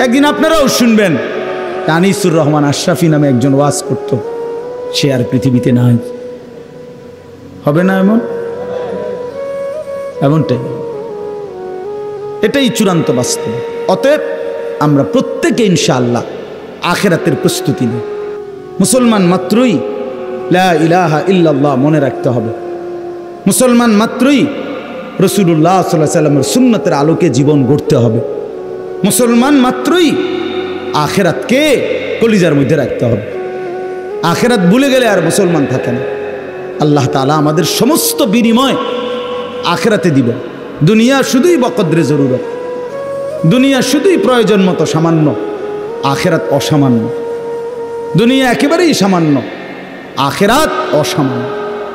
একদিন আপনারাও শুনবেন, আনিসুর রহমান আশরাফি নামে একজন ওয়াজ করত, সে আর পৃথিবীতে নাই। হবে না এমনটাই, এটাই চূড়ান্ত বাস্তব। অতএব আমরা প্রত্যেকে ইনশাআল্লাহ আখিরাতের প্রস্তুতি নিই। মুসলমান মাত্রই লা ইলাহা ইল্লাল্লাহ মনে রাখতে হবে। মুসলমান মাত্রই রাসূলুল্লাহ সাল্লাল্লাহু আলাইহি ওয়াসাল্লামের সুন্নতের আলোকে জীবন গড়তে হবে। মুসলমান মাত্রই আখিরাতকে কলিজার মধ্যে রাখতে হবে। আখিরাত ভুলে গেলে আর মুসলমান থাকে না। আল্লাহ তাআলা আমাদের সমস্ত বিনিময় আখিরাতে দিবেন। দুনিয়া শুধুই বকদরে জরুরত, দুনিয়া শুধুই প্রয়োজন মতো সামান্য, আখিরাত অসামান্য। দুনিয়া একেবারেই সামান্য, আখিরাত অসামান্য।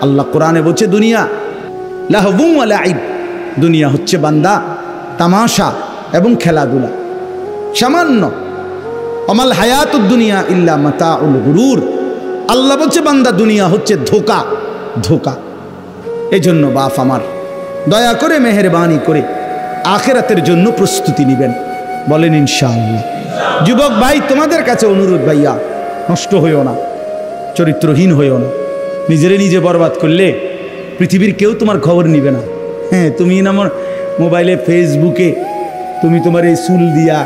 আল্লাহ কোরআনে বলছে দুনিয়া লাহবুম ওয়া লাইব, দুনিয়া হচ্ছে বান্দা তামাশা এবং খেলাধুলা, সামান্য। অমাল হায়াতুদ দুনিয়া ইল্লা মাতাউল গুরুর, আল্লাহ বলছে বান্দা দুনিয়া হচ্ছে ধোঁকা, ধোঁকা। এই জন্য বাপ আমার দয়া করে মেহেরবানি করে আখিরাতের জন্য প্রস্তুতি নেবেন, বলেন ইনশাআল্লাহ। যুবক ভাই, তোমাদের কাছে অনুরোধ, ভাইয়া নষ্ট হইও না, চরিত্রহীন হইও না। নিজেরে নিজে বরবাদ করলে পৃথিবীর কেউ তোমার খবর নিবে না। হ্যাঁ, তুমি আমার মোবাইলে ফেসবুকে তুমি তোমার এই চুল দিয়া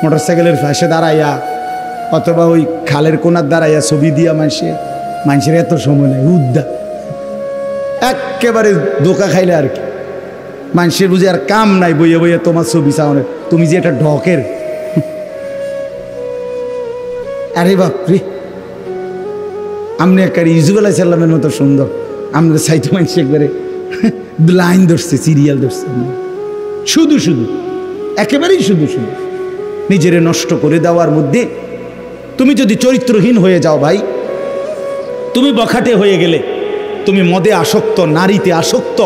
মোটরসাইকেলের পাশে দাঁড়াইয়া অথবা ওই খালের কোনার দাঁড়াইয়া ছবি দিয়া মানুষের এত সময় নেই, উদ্দা একেবারে ধোকা খাইলে আর কি। মানুষের বুঝে আর কাম নাই, বইয়ে বইয়ে তোমার ছবি চাওয়ানো, তুমি যে এটা ঢকের। আরে বাপরে, আপনি একবারে ইউসুফ আলাইহিস সালামের মতো সুন্দর, আমরা সাইতো মানুষ একবারে লাইন ধরছে, সিরিয়াল ধরছে, শুধু শুধু, একেবারেই শুধু শুধু নিজেরে নষ্ট করে দেওয়ার মধ্যে। তুমি যদি চরিত্রহীন হয়ে যাও ভাই, তুমি বখাটে হয়ে গেলে, তুমি মদে আসক্ত, নারীতে আসক্ত,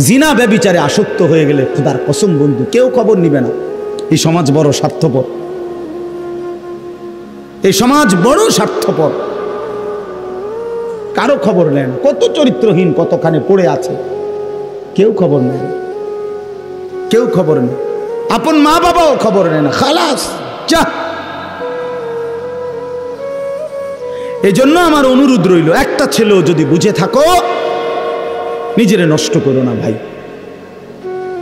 জিনা ব্যভিচারে আসক্ত হয়ে গেলে, খোদার কসম বন্ধু, কেউ খবর নিবে না। এই সমাজ বড় স্বার্থপর, এই সমাজ বড় স্বার্থপর, কারো খবর নেন। কত চরিত্রহীন কতখানে পড়ে আছে, কেউ খবর নেন, কেউ খবর নেই। আপন মা বাবাও খবর নেয় না, খালাস যা। এই জন্য আমার অনুরোধ রইল, একটা ছেলেও যদি বুঝে থাকো, নিজেরে নষ্ট করো না ভাই।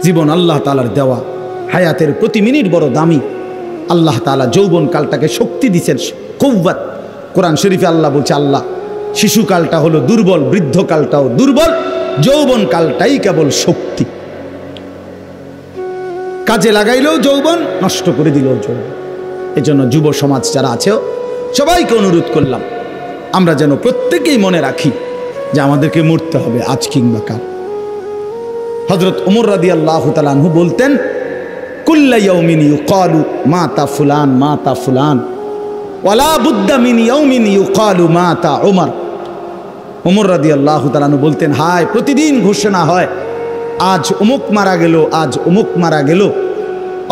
জীবন আল্লাহ তাআলার দেওয়া, হায়াতের প্রতি মিনিট বড় দামি। আল্লাহ তাআলা যৌবন কালটাকে শক্তি দিচ্ছেন, কুওয়াত। কোরআন শরীফে আল্লাহ বলছে, আল্লাহ শিশুকালটা হলো দুর্বল, বৃদ্ধকালটাও দুর্বল, যৌবন কালটাই কেবল শক্তি। কাজে লাগাইলেও যৌবন, নষ্ট করে দিলেও যৌবন। এই জন্য যুব সমাজ যারা আছে সবাইকে অনুরোধ করলাম, আমরা যেন প্রত্যেকেই মনে রাখি যে আমাদেরকে মরতে হবে আজ কিংবা কাল। হযরত ওমর রাদিয়াল্লাহু তাআলা আনহু বলতেন, কুল্লা ইয়াউমিন ইউকালু মাতা ফুলান মাতা ফুলান ওয়ালা বুদ্দা মিন ইয়াউমিন ইউকালু মাতা ওমর। ওমর রাদিয়াল্লাহু তাআলা আনহু বলতেন, হায় প্রতিদিন ঘোষণা হয় আজ অমুক মারা গেল, আজ অমুক মারা গেল।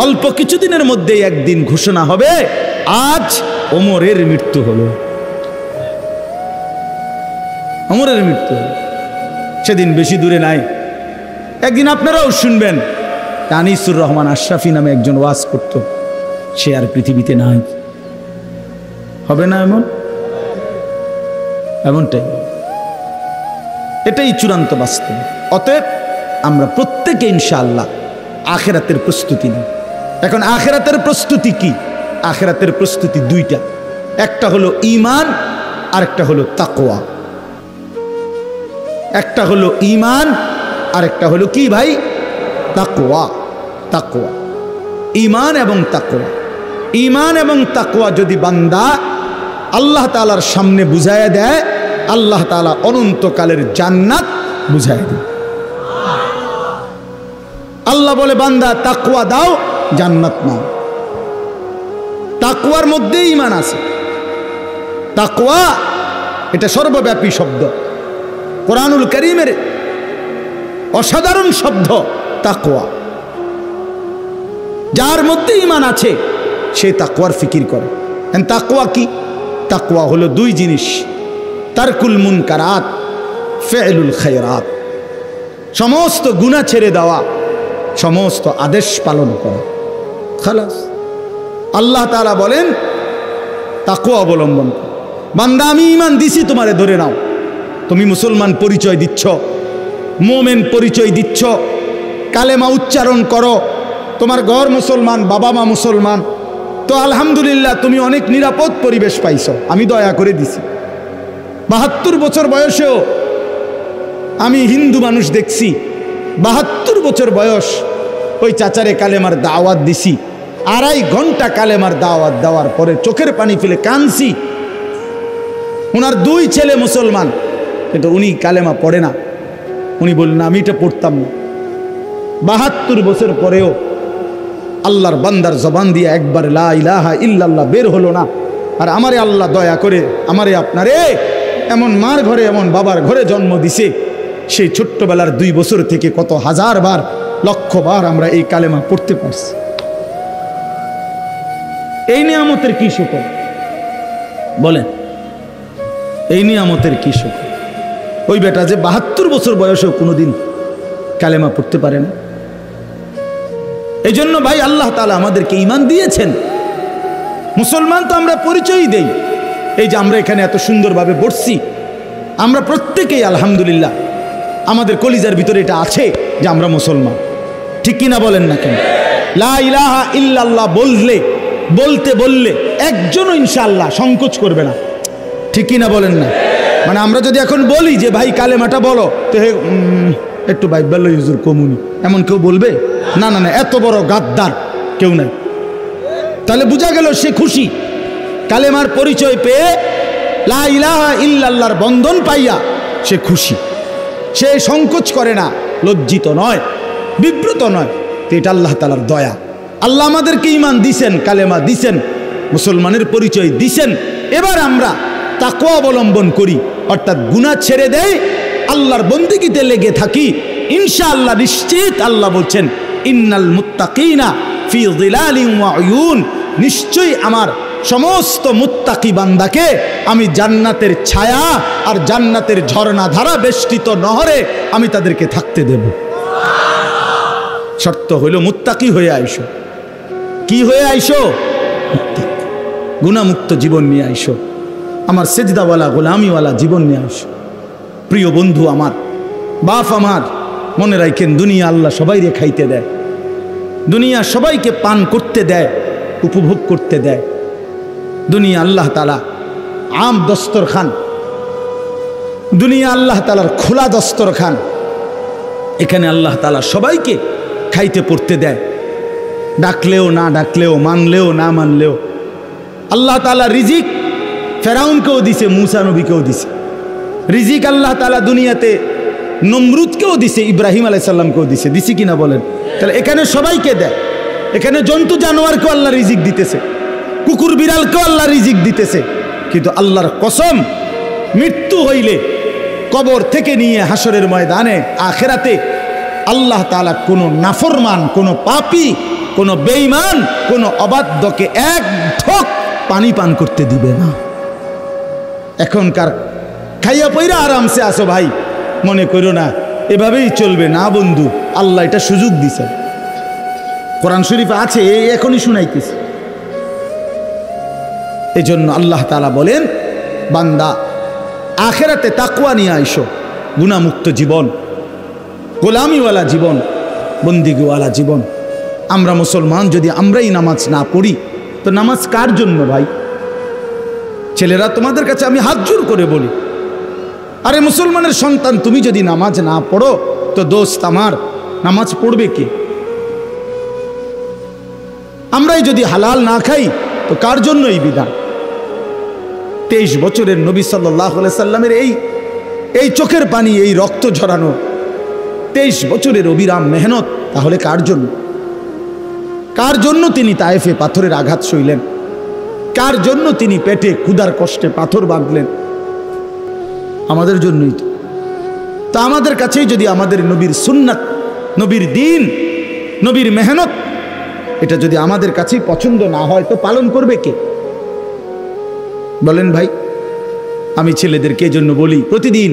অল্প কিছুদিনের মধ্যেই একদিন ঘোষণা হবে আজ ওমরের মৃত্যু হলো, ওমরের মৃত্যু হলো। সেদিন বেশি দূরে নাই। একদিন আপনারাও শুনবেন, আনিসুর রহমান আশরাফি নামে একজন ওয়াজ করত, সে আর পৃথিবীতে নাই। হবে না এমনটাই, এটাই চূড়ান্ত বাস্তব। অতএব আমরা প্রত্যেকে ইনশাআল্লাহ আখিরাতের প্রস্তুতি নিই। এখন আখিরাতের প্রস্তুতি কি? আখিরাতের প্রস্তুতি দুইটা, একটা হলো ঈমান আর একটা হলো তাকওয়া। একটা হলো ঈমান আর একটা হলো কি ভাই? তাকওয়া। তাকওয়া, ঈমান এবং তাকওয়া। ঈমান এবং তাকওয়া যদি বান্দা আল্লাহ তাআলার সামনে বুঝাইয়া দেয়, আল্লাহ তাআলা অনন্তকালের জান্নাত বুঝাইয়া দেয়। আল্লাহ বলে, বান্দা তাকওয়া দাও, জান্নাত নাও। তাকওয়ার মধ্যে ঈমান আছে। তাকওয়া এটা সর্বব্যাপী শব্দ, কোরআনুল কারীমের অসাধারণ শব্দ তাকওয়া। যার মধ্যে ঈমান আছে সে তাকওয়ার ফিকির করে। তাকওয়া কি? তাকওয়া হলো দুই জিনিস, তারকুল মুনকারাত, ফি'লুল খায়রাত। সমস্ত গুনাহ ছেড়ে দেওয়া, সমস্ত আদেশ পালন করা। খালাস, আল্লাহ তাআলা বলেন তাকওয়া অবলম্বন করো। বান্দা আমি ঈমান দিছি, তোমারে ধরে নাও। তুমি মুসলমান পরিচয় দিচ্ছ, মোমেন পরিচয় দিচ্ছ, কালেমা উচ্চারণ করো, তোমার ঘর মুসলমান, বাবা মা মুসলমান, তো আলহামদুলিল্লাহ তুমি অনেক নিরাপদ পরিবেশ পাইছো, আমি দয়া করে দিছি। 72 বছর বয়সেও আমি হিন্দু মানুষ দেখছি, 72 বছর বয়স ওই চাচারে কালেমার দাওয়াত দিছি। 2.5 ঘন্টা কালেমার দাওয়াত দেওয়ার পরে চোখের পানি ফেলে কাঁদছি। ওনার 2 ছেলে মুসলমান, কিন্তু উনি কালেমা পড়ে না। উনি বললেন আমি এটা পড়তাম না। 72 বছর পরেও আল্লাহর বান্দার জবান দিয়ে একবার লা ইলাহা ইল্লাল্লাহ বের হলো না। আর আমারে আল্লাহ দয়া করে আমারে আপনারে এমন মার ঘরে এমন বাবার ঘরে জন্ম দিছে, সেই ছোট্টবেলার 2 বছর থেকে কত হাজার বার লক্ষ বার আমরা এই কালেমা পড়তে পারছি। এই নিয়ামতের কি শুকর বলেন, এই নিয়ামতের কি শুকর? ওই বেটা যে 72 বছর বয়সেও কোনোদিন কালেমা পড়তে পারে না। এই জন্য ভাই আল্লাহ তাআলা আমাদেরকে ঈমান দিয়েছেন। মুসলমান তো আমরা পরিচয় দেই, এই যে আমরা এখানে এত সুন্দরভাবে বসছি, আমরা প্রত্যেকেই আলহামদুলিল্লাহ আমাদের কলিজার ভিতরে এটা আছে যে আমরা মুসলমান, ঠিক কিনা বলেন না কেন? লা ইলাহা ইল্লাল্লাহ বলতে বললে একজনও ইনশাআল্লাহ সংকোচ করবে না, ঠিক কিনা বলেন না? মানে আমরা যদি এখন বলি যে ভাই কালেমাটা বলো, তো একটু বাইবেল হুজুর কমুনি, এমন কেউ বলবে না? না না, এত বড় গাদ্দার কেউ নাই। তাহলে বোঝা গেল সে খুশি, কালেমার পরিচয় পেয়ে লা ইলাহা ইল্লাল্লাহর বন্ধন পাইয়া সে খুশি, সে সংকোচ করে না, লজ্জিত নয়, বিব্রত নয়। তো এটা আল্লাহ তাআলার দয়া। আল্লাহ আমাদেরকে ঈমান দিছেন, কালেমা দিছেন, মুসলমানের পরিচয় দিছেন। এবার আমরা তাকওয়া অবলম্বন করি, অর্থাৎ গুনাহ ছেড়ে দেই, আল্লাহর বন্দেগীতে লেগে থাকি। ইনশাআল্লাহ নিশ্চিত আল্লাহ বলছেন ইন্নাল মুত্তাকিনা ফি যিলালিন ওয়া উয়ুন, নিশ্চয়ই আমার সমস্ত মুত্তাকি বান্দাকে আমি জান্নাতের ছায়া আর জান্নাতের ঝর্ণা ধারা বেষ্টিত নহরে আমি তাদেরকে থাকতে দেব। শর্ত হইল মুত্তাকি হয়ে আইসো। কি হয়ে আইসো? মুত্তাকি, গুনাহমুক্ত জীবন নিয়ে আইসো, আমার সেজদাওয়ালা গোলামিওয়ালা জীবন নিয়ে আইসো। প্রিয় বন্ধু আমার, বাপ আমার, মনে রাখেন দুনিয়া আল্লাহ সবাইকে খাইতে দেয়, দুনিয়া সবাইকে পান করতে দেয়, উপভোগ করতে দেয়। দুনিয়া আল্লাহ তাআলা আম দস্তরখান, দুনিয়া আল্লাহ তাআলার খোলা দস্তরখান, এখানে আল্লাহ তাআলা সবাইকে খাইতে পড়তে দেয়, ডাকলেও না ডাকলেও, মানলেও না মানলেও। আল্লাহ তাআলা রিজিক ফেরাউনকেও দিছে, মুসা নবীকেও দিছে। রিজিক আল্লাহ তাআলা দুনিয়াতে নমরুদকেও দিছে, ইব্রাহিম আলাইহিস সালামকেও দিছে। দিছে কিনা বলেন? তাহলে এখানে সবাইকে দেয়। এখানে জন্তু জানোয়ারকেও আল্লাহ রিজিক দিতেছে, কুকুর বিড়ালকেও আল্লাহ রিজিক দিতেছে। কিন্তু আল্লাহর কসম, মৃত্যু হইলে কবর থেকে নিয়ে হাসরের ময়দানে আখিরাতে আল্লাহ তাআলা কোনো নাফরমান, কোনো পাপী, কোনো বেঈমান, কোনো অবাধ্যকে এক ঢোক পানি পান করতে দিবে না। এখনকার খাইয়া পইরা আরামসে আসো ভাই, মনে করো না এভাবেই চলবে না বন্ধু। আল্লাহ এটা সুযোগ দিছে, কোরআন শরীফে আছে, এখনই শুনাইতেছি। এই জন্য আল্লাহ তাআলা বলেন বান্দা আখিরাতে তাকওয়া নিয়ে আইসো, গুনাহমুক্ত জীবন, গোলামিওয়ালা জীবন, বন্দিগিওয়ালা জীবন। আমরা মুসলমান যদি আমরাই নামাজ না পড়ি, তো নামাজ কার জন্য ভাই? ছেলেরা তোমাদের কাছে আমি হাত জোর করে বলি, আরে মুসলমানের সন্তান তুমি যদি নামাজ না পড়ো, তো দোস্ত আমার, নামাজ পড়বে কে? আমরাই যদি হালাল না খাই, তো কার জন্য এই বিধান? 23 বছরের নবী সাল্লাল্লাহু আলাইহি সাল্লামের এই চোখের পানি, এই রক্ত ঝরানো 23 বছরের অবিরাম মেহনত, তাহলে কার জন্য? কার জন্য তিনি তায়েফে পাথরের আঘাত সইলেন? কার জন্য তিনি পেটে ক্ষুধার কষ্টে পাথর বাঁধলেন? আমাদের জন্যই তো। তা আমাদের কাছেই যদি আমাদের নবীর সুন্নাত, নবীর দ্বীন, নবীর মেহনত, এটা যদি আমাদের কাছেই পছন্দ না হয়, তো পালন করবে কে? বলেন ভাই। আমি ছেলেদেরকে এই জন্য বলি প্রতিদিন,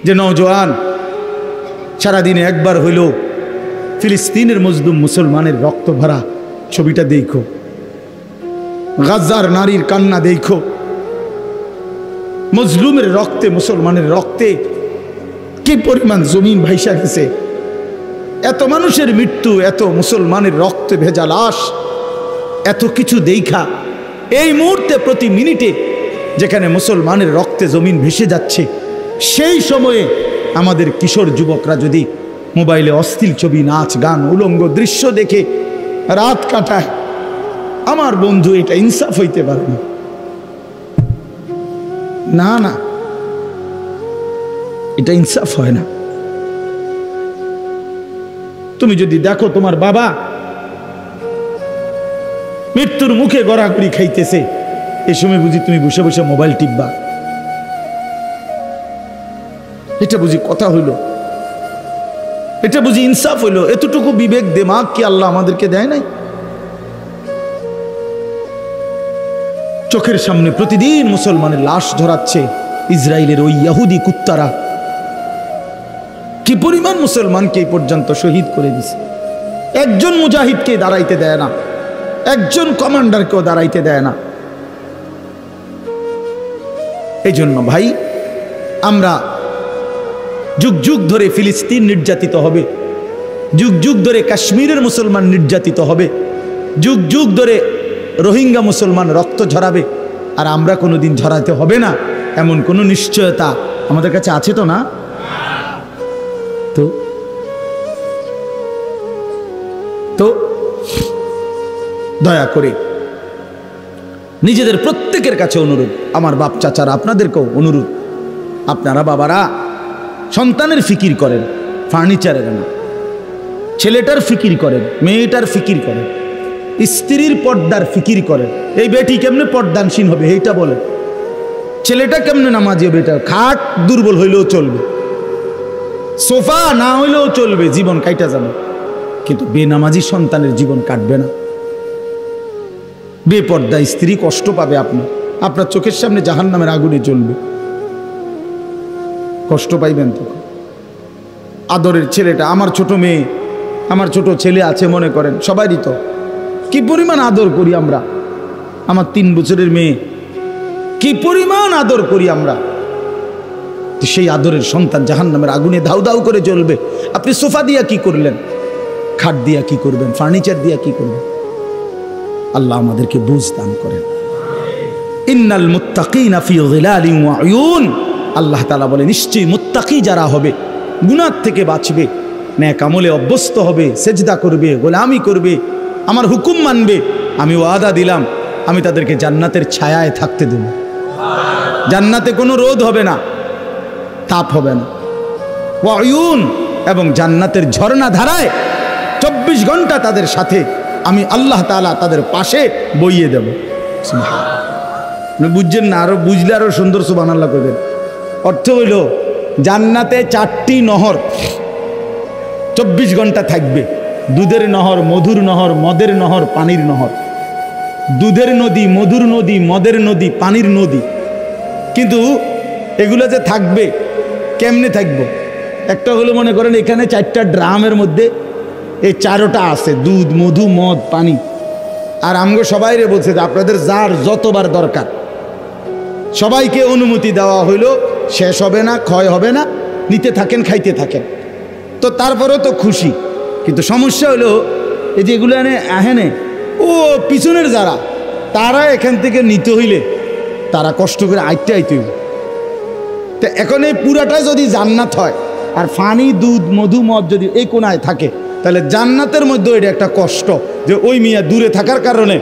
যে নওজোয়ান, সারাদিনে একবার হইল ফিলিস্তিনের মজলুম মুসলমানের রক্ত ভরা ছবিটা দেখো, গাজার নারীর কান্না দেখো, মজলুমের রক্তে, মুসলমানের রক্তে কি পরিমাণ জমিন ভাইসা গেছে। এত মানুষের মৃত্যু, এত মুসলমানের রক্তে ভেজা লাশ, এত কিছু দেখা এই মুহূর্তে প্রতি মিনিটে যেখানে মুসলমানের রক্তে জমিন ভেসে যাচ্ছে, সেই সময়ে আমাদের কিশোর যুবকরা যদি মোবাইলে অশ্লীল ছবি, নাচ গান, উলঙ্গ দৃশ্য দেখে রাত কাটায়, আমার বন্ধু, এটা ইনসাফ হইতে পারে না। না না, এটা ইনসাফ হয় না। তুমি যদি দেখো তোমার বাবা মৃত্যুর মুখে গড়াগড়ি খাইতেছে, এই সময় বুঝি তুমি বসে বসে মোবাইল টিপবা? এটা বুঝি কথা হইল? এটা বুঝি ইনসাফ হইল? এতটুকু বিবেক দিমাগ কি আল্লাহ আমাদেরকে দেয় নাই? চোখের সামনে প্রতিদিন মুসলমানের লাশ ঝরাচ্ছে ইসরায়েলের ওই ইহুদি কুত্তারা। কি পরিমাণ মুসলমানকে এই পর্যন্ত শহীদ করে দিছে। একজন মুজাহিদকে দাঁড়াইতে দেয় না, একজন কমান্ডারকেও দাঁড়াইতে দেয় না। এই জন্য ভাই, আমরা যুগ যুগ ধরে ফিলিস্তিন নির্যাতিত হবে, যুগ যুগ ধরে কাশ্মীরের মুসলমান নির্যাতিত হবে, যুগ যুগ ধরে রোহিঙ্গা মুসলমান রক্ত ঝরাবে, আর আমরা কোনোদিন ঝরাতে হবে না এমন কোনো নিশ্চয়তা আমাদের কাছে আছে তো না? তো দয়া করে নিজেদের প্রত্যেকের কাছে অনুরোধ, আমার বাপ চাচারা আপনাদেরকেও অনুরোধ, আপনারা বাবারা সন্তানের ফিকির করেন, ফার্নিচারের না। ছেলেটার ফিকির করেন, মেয়েটার ফিকির করেন, স্ত্রীর পর্দার ফিকির করেন। এই বেটি কেমনে পর্দানসীন হবে এইটা বলেন। ছেলেটা কেমনে নামাজি হবে, এটা খাট দুর্বল হইলেও চলবে, সোফা না হইলেও চলবে, জীবন কাইটা যাবে। কিন্তু বেনামাজি সন্তানের জীবন কাটবে না। বেপর্দা স্ত্রী কষ্ট পাবে, আপনার চোখের সামনে জাহান্নামের আগুনে জ্বলবে, কষ্ট পাইবেন তখন। আদরের ছেলেটা, আমার ছোট মেয়ে, আমার ছোট ছেলে আছে মনে করেন, সবারই তো কি পরিমাণ আদর করি আমরা। আমার 3 বছরের মেয়ে, কি পরিমাণ আদর করি আমরা। সেই আদরের সন্তান জাহান্নামের আগুনে ধাউ ধাউ করে জ্বলবে। আপনি সোফা দিয়া কি করলেন, খাট দিয়া কি করবেন, ফার্নিচার দিয়া কি করবেন? আল্লাহ আমাদেরকে বুঝ দান করেন। ইন্নাল মুত্তাকিনা ফি যিলালিন ওয়া উয়ুন, আল্লাহ তাআলা বলে নিশ্চয়ই মুত্তাকি যারা হবে, গুনাহ থেকে বাঁচবে, নেক আমলে অভ্যস্ত হবে, সেজদা করবে, গোলামি করবে, আমার হুকুম মানবে, আমি ওয়াদা দিলাম আমি তাদেরকে জান্নাতের ছায়ায় থাকতে দেব। জান্নাতে কোনো রোদ হবে না, তাপ হবে না। ওয়া উয়ুন, এবং জান্নাতের ঝর্ণা ধারায় 24 ঘন্টা তাদের সাথে আমি আল্লাহ তাআলা তাদের পাশে বইয়ে দেব। বুঝছেন না? আরো বুঝলে আরো সুন্দর সুবহানাল্লাহ করবেন। অর্থ হইল জান্নাতে 4টি নহর 24 ঘন্টা থাকবে। দুধের নহর, মধুর নহর, মদের নহর, পানির নহর। দুধের নদী, মধুর নদী, মদের নদী, পানির নদী। কিন্তু এগুলো যে থাকবে, কেমনে থাকবো? একটা হলো মনে করেন এখানে 4টা ড্রামের মধ্যে এই 4টা আছে, দুধ, মধু, মদ, পানি। আর আমগো সবাইরে বলছে যে আপনাদের যার যতবার দরকার, সবাইকে অনুমতি দেওয়া হইলো, শেষ হবে না, ক্ষয় হবে না, নিতে থাকেন, খাইতে থাকেন। তো তারপরেও তো খুশি। কিন্তু সমস্যা হলো এই যে এগুলো আহেনে ও পিছনের যারা, তারা এখান থেকে নিতে হইলে তারা কষ্ট করে আইতে হইবে। তো এখন এই পুরাটাই যদি জান্নাত হয়, আর পানি, দুধ, মধু, মদ যদি এই কোনায় থাকে, তাহলে জান্নাতের মধ্যে এটা একটা কষ্ট যে ওই মিয়া দূরে থাকার কারণে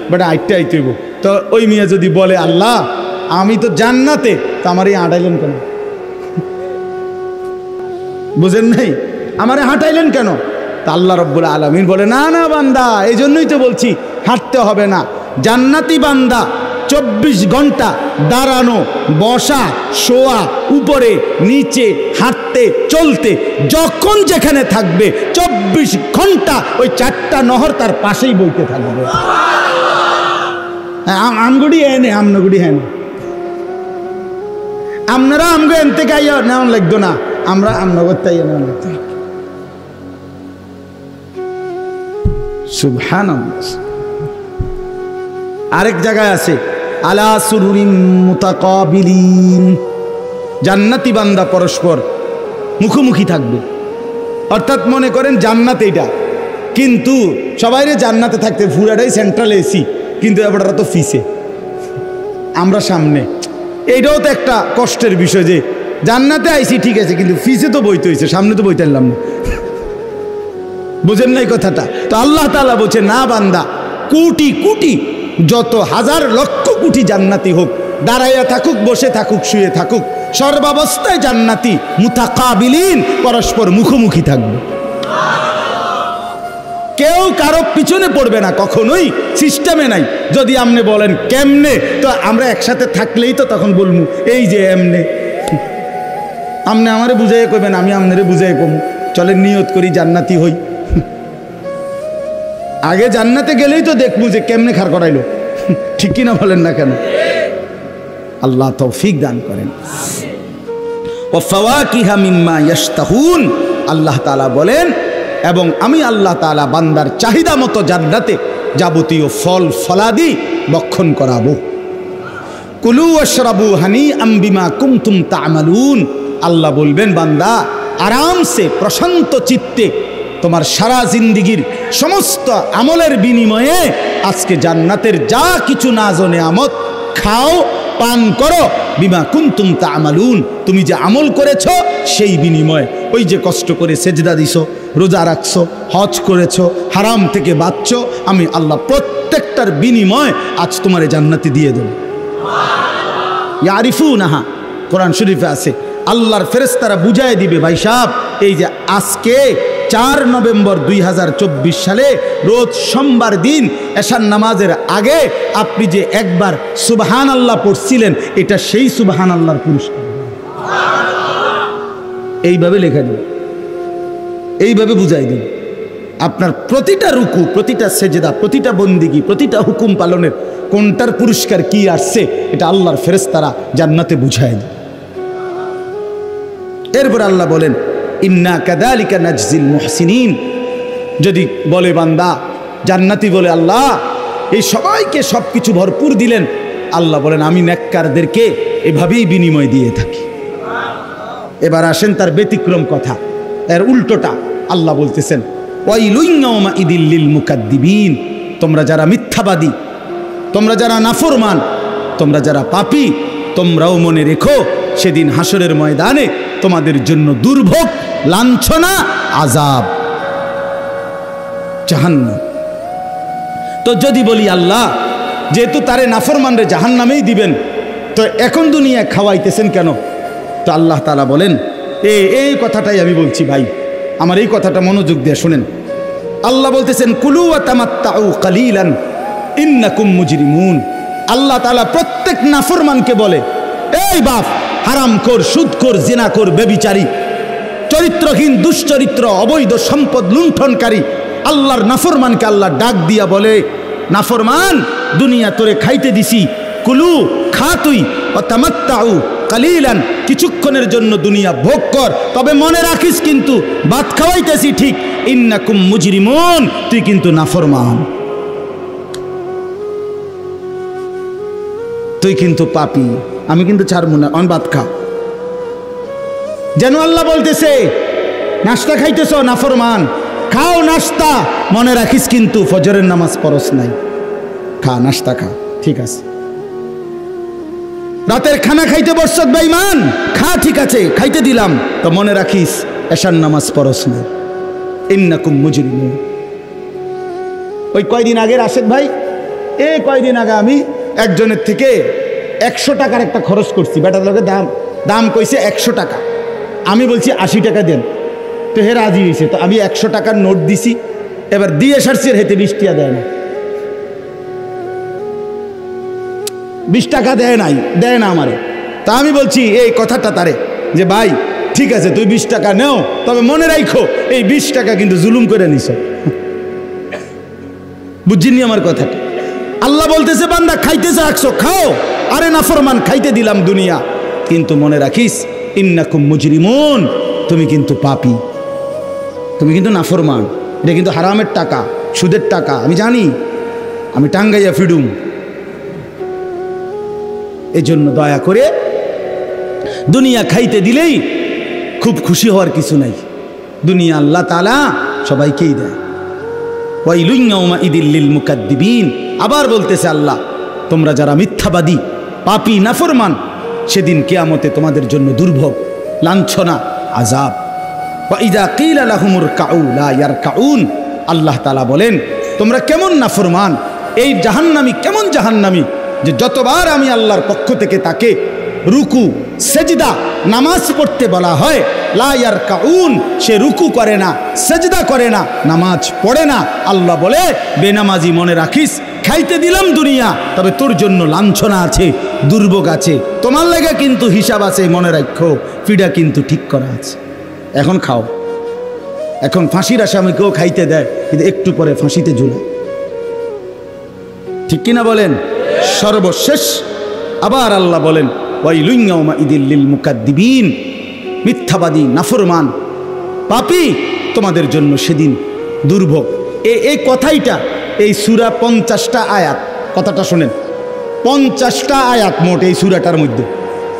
বেটা আইতে হইব। তো ওই মিয়া যদি বলে আল্লাহ আমি তো জান্নাতে, তা আমার এই হাঁটাইলেন কেন? বুঝেন নাই? আমারে হাঁটাইলেন কেন? তা আল্লাহ রব্বুল আলামিন বলে না না বান্দা, এই জন্যই তো বলছি হাঁটতে হবে না। জান্নাতি বান্দা 24 ঘন্টা দাঁড়ানো, বসা, শোয়া, উপরে নিচে, হাঁটতে, চলতে, যখন যেখানে থাকবে 24 ঘন্টা ওই 4টা নহর তার পাশেই বইতে থাকবে। আমগুড়ি এনে, আমনগুড়ি হ্যাঁ, আপনারা আমগো এন থেকে আইয়া নেওয়ান লাগতো না, আমরা আমনগর তাই নেওয়ান লাগতো। সুবহানাল্লাহ। আরেক জায়গায় আছে আলা সুরুরিম মুতাকাবিলিন, জান্নাতি বান্দা পরস্পর মুখোমুখি থাকবে। অর্থাৎ মনে করেন জান্নাত এইটা, কিন্তু সবাইরে জান্নাতে থাকতে পুরাটাই সেন্ট্রাল এসি, কিন্তু এবার তো ফিসে, আমরা সামনে। এইটাও তো একটা কষ্টের বিষয় যে জান্নাতে আইসি ঠিক আছে, কিন্তু ফিসে তো বইতে হয়েছে, সামনে তো বইতে আনলাম না। বুঝেন নাই কথাটা? তো আল্লাহ তাআলা বলছে না বান্দা, কোটি কোটি যত হাজার লক্ষ কোটি জান্নাতি হোক, দাঁড়াইয়া থাকুক, বসে থাকুক, শুয়ে থাকুক, সর্বাবস্থায় জান্নাতি মুতাকাবিলিন, পরস্পর মুখোমুখি থাকবে। কেউ কারো পিছনে পড়বে না, কখনোই সিস্টেমে নাই। যদি আপনি বলেন কেমনে, তো আমরা একসাথে থাকলেই তো তখন বলবো এই যে এমনে। আপনি আমারে বুঝাই কইবেন, আমি আপনারে বুঝাই কমু, চলে নিয়ত করি জান্নাতি হই। আগে জান্নাতে গেলেই তো দেখবো যে কেমনে খাড় করাইলো, ঠিক কিনা বলেন না কেন? আল্লাহ তৌফিক দান করেন। ওয়া ফাওয়াকিহা মিম্মা ইয়াশতাহুন, আল্লাহ তাআলা বলেন এবং আমি আল্লাহ তাআলা বান্দার চাহিদা মতো জান্নাতে যাবতীয় ফল ফলাদি বক্ষণ করাবো। কুলু ওয়াশরাবু হানিআম বিমা কুনতুম তা'মালুন, আল্লাহ বলবেন বান্দা আরামসে প্রশান্ত চিত্তে তোমার সারা জিন্দিগির সমস্ত আমলের বিনিময়ে আজকে জান্নাতের যা কিছু নাজ ও নেয়ামত খাও, পান করো। বিমা কুনতুম তা'মালুন, তুমি যে আমল করেছো সেই বিনিময়ে, ওই যে কষ্ট করে সেজদা দিছো, রোজা রাখছো, হজ করেছো, হারাম থেকে বাঁচছো, আমি আল্লাহ প্রত্যেকটার বিনিময় আজ তোমার জান্নাতি দিয়ে দেব। ইয়ারিফুনাহা, কোরআন শরীফে আছে, আল্লাহর ফেরেশতারা বুঝায় দিবে ভাই সাহেব, এই যে আজকে 4 নভেম্বর 2024 সালে রোজ সোমবার দিন এশার নামাজের আগে আপনি যে একবার সুবহানাল্লাহ পড়ছিলেন, এটা সেই সুবহানাল্লাহর পুরস্কার। এইভাবে লেখা দিন, এইভাবে বুঝাই দিন। আপনার প্রতিটা রুকু, প্রতিটা সেজদা, প্রতিটা বন্দিগি, প্রতিটা হুকুম পালনের কোনটার পুরস্কার কি আসছে, এটা আল্লাহর ফেরেশতারা জান্নাতে বুঝায় দেন। এরপর আল্লাহ বলেন ইন্না কাযালিকা নাজজিল মুহসিনিন, যদি বলে বান্দা জান্নাতি বলে আল্লাহ এই সবাইকে সবকিছু ভরপুর দিলেন, আল্লাহ বলেন আমি নেককারদেরকে এভাবেই বিনিময় দিয়ে থাকি। এবার আসেন তার ব্যতিক্রম কথা, এর উল্টোটা আল্লাহ বলতেছেন ওয়াইলুন ইয়াউমাইযিল লিল মুকাদ্দিবিন, তোমরা যারা মিথ্যাবাদী, তোমরা যারা নাফরমান, তোমরা যারা পাপী, তোমরাও মনে রেখো সেদিন হাসরের ময়দানে তোমাদের জন্য দুর্ভোগ, লাঞ্ছনা, আযাব, জাহান্নাম। তো যদি বলি আল্লাহ যেহেতু তারে নাফরমানরে জাহান্নামেই দিবেন, তো এখন দুনিয়া খাওয়াইতেছেন কেন? তো আল্লাহ তাআলা বলেন এই কথাটাই আমি বলছি ভাই, আমার এই কথাটা মনোযোগ দিয়ে শুনেন। আল্লাহ বলতেছেন কুলু ওয়া তামাত্তাউ কালিলান ইন্নাকুম মুজরিমুন। আল্লাহ তাআলা প্রত্যেক নাফরমানকে বলে, এই বাপ, হারামখোর, সুদখোর, জিনাখোর, ব্যভিচারী, চরিত্রহীন, দুশ্চরিত্র, অবৈধ সম্পদ লুণ্ঠনকারী আল্লাহর নাফরমানকে আল্লাহ ডাক দিয়া বলে, নাফরমান দুনিয়া তোরে খাইতে দিছি, কুলু খা তুই, ও তামাত্তাউ কালিলান, কিছুক্ষণের জন্য দুনিয়া ভোগ কর, তবে মনে রাখিস কিন্তু ভাত খাওয়াইতেছি ঠিক, ইন্নাকুম মুজরিমুন, তুই কিন্তু নাফরমান, তুই কিন্তু পাপী, আমি কিন্তু ছাড়বো না, অন ভাত খা। যেন আল্লাহ বলতেছে নাস্তা খাইতেছ নাফরমান, খাও নাস্তা, মনে রাখিস কিন্তু ফজরের নামাজ পড়স নাই, খা নাস্তা খা, ঠিক আছে। রাতের খানা খাইতে বসছত বেঈমান, খা, ঠিক আছে খাইতে দিলাম, তো মনে রাখিস এশার নামাজ পড়স না, ইন্নাকুম মুজরিমুন। ওই কয়দিন আগের আশেক ভাই, এই কয়দিন আগে আমি একজনের থেকে 100 টাকার একটা খরচ করছি, বেটার লোকের দাম কইছে 100 টাকা, আমি বলছি 80 টাকা দেন, তো হে রাজি হয়েছে, তো আমি 100 টাকার নোট দিছি, এবার দিয়ে সারছি, হেতে 20 টাকা দেয় না, 20 টাকা দেয় না আমারে। তা আমি বলছি এই কথাটা তারে যে ভাই ঠিক আছে তুই 20 টাকা নেও, তবে মনে রাখো এই 20 টাকা কিন্তু জুলুম করে নিছ, বুঝছিনি আমার কথাটা? আল্লাহ বলতেছে বান্দা খাইতেছে রাখছো, খাও, আরে নাফরমান খাইতে দিলাম দুনিয়া, কিন্তু মনে রাখিস ইন্নাকুম মুজরিমুন, তুমি কিন্তু পাপী, তুমি কিন্তু নাফরমান, এটা কিন্তু হারামের টাকা, সুদের টাকা, আমি জানি, আমি টাঙ্গাইয়া ফিডুম, এজন্য দয়া করে দুনিয়া খাইতে দিলেই খুব খুশি হওয়ার কিছু নাই। দুনিয়া আল্লাহ তাআলা সবাইকেই দেয়। ওয়াইলুন ইয়াউমাইদিল লিল মুকাদ্দিবিন, আবার বলতেছে আল্লাহ, তোমরা যারা মিথ্যাবাদী, পাপী, নাফরমান, সেদিন কিয়ামতে তোমাদের জন্য দুর্ভোগ, লাঞ্ছনা, আযাব। ওয়া ইযা কিলা লাহুমুর কাউ লা ইয়ারকাউন, আল্লাহ তাআলা বলেন তোমরা কেমন নাফরমান, এই জাহান্নামী কেমন জাহান্নামী, যে যতবার আমি আল্লাহর পক্ষ থেকে তাকে রুকু, সেজদা, নামাজ পড়তে বলা হয়, লা ইয়ারকাউন, সে রুকু করে না, সেজদা করে না, নামাজ পড়ে না। আল্লাহ বলে বেনামাজি মনে রাখিস, খাইতে দিলাম দুনিয়া, তবে তোর জন্য লাঞ্ছনা আছে, দুর্ভোগ আছে, তোমার লাগে কিন্তু হিসাব আছে, মনে রাখো, ফিডা কিন্তু ঠিক করা আছে। এখন খাও। এখন ফাঁসির আসামিকেও খাইতে দেয়, কিন্তু একটু পরে ফাঁসিতে ঝুলে, ঠিক কিনা বলেন? সর্বশেষ আবার আল্লাহ বলেন ওয়াইলুন ইয়াউমাইদিল লিল মুকাদ্দিবিন, মিথ্যাবাদী, নাফরমান, পাপী, তোমাদের জন্য সেদিন দুর্ভোগ। এই কথাইটা এই সূরা 50টা আয়াত, কথাটা শুনেন, 50টা আয়াত মোট এই সূরাটার মধ্যে।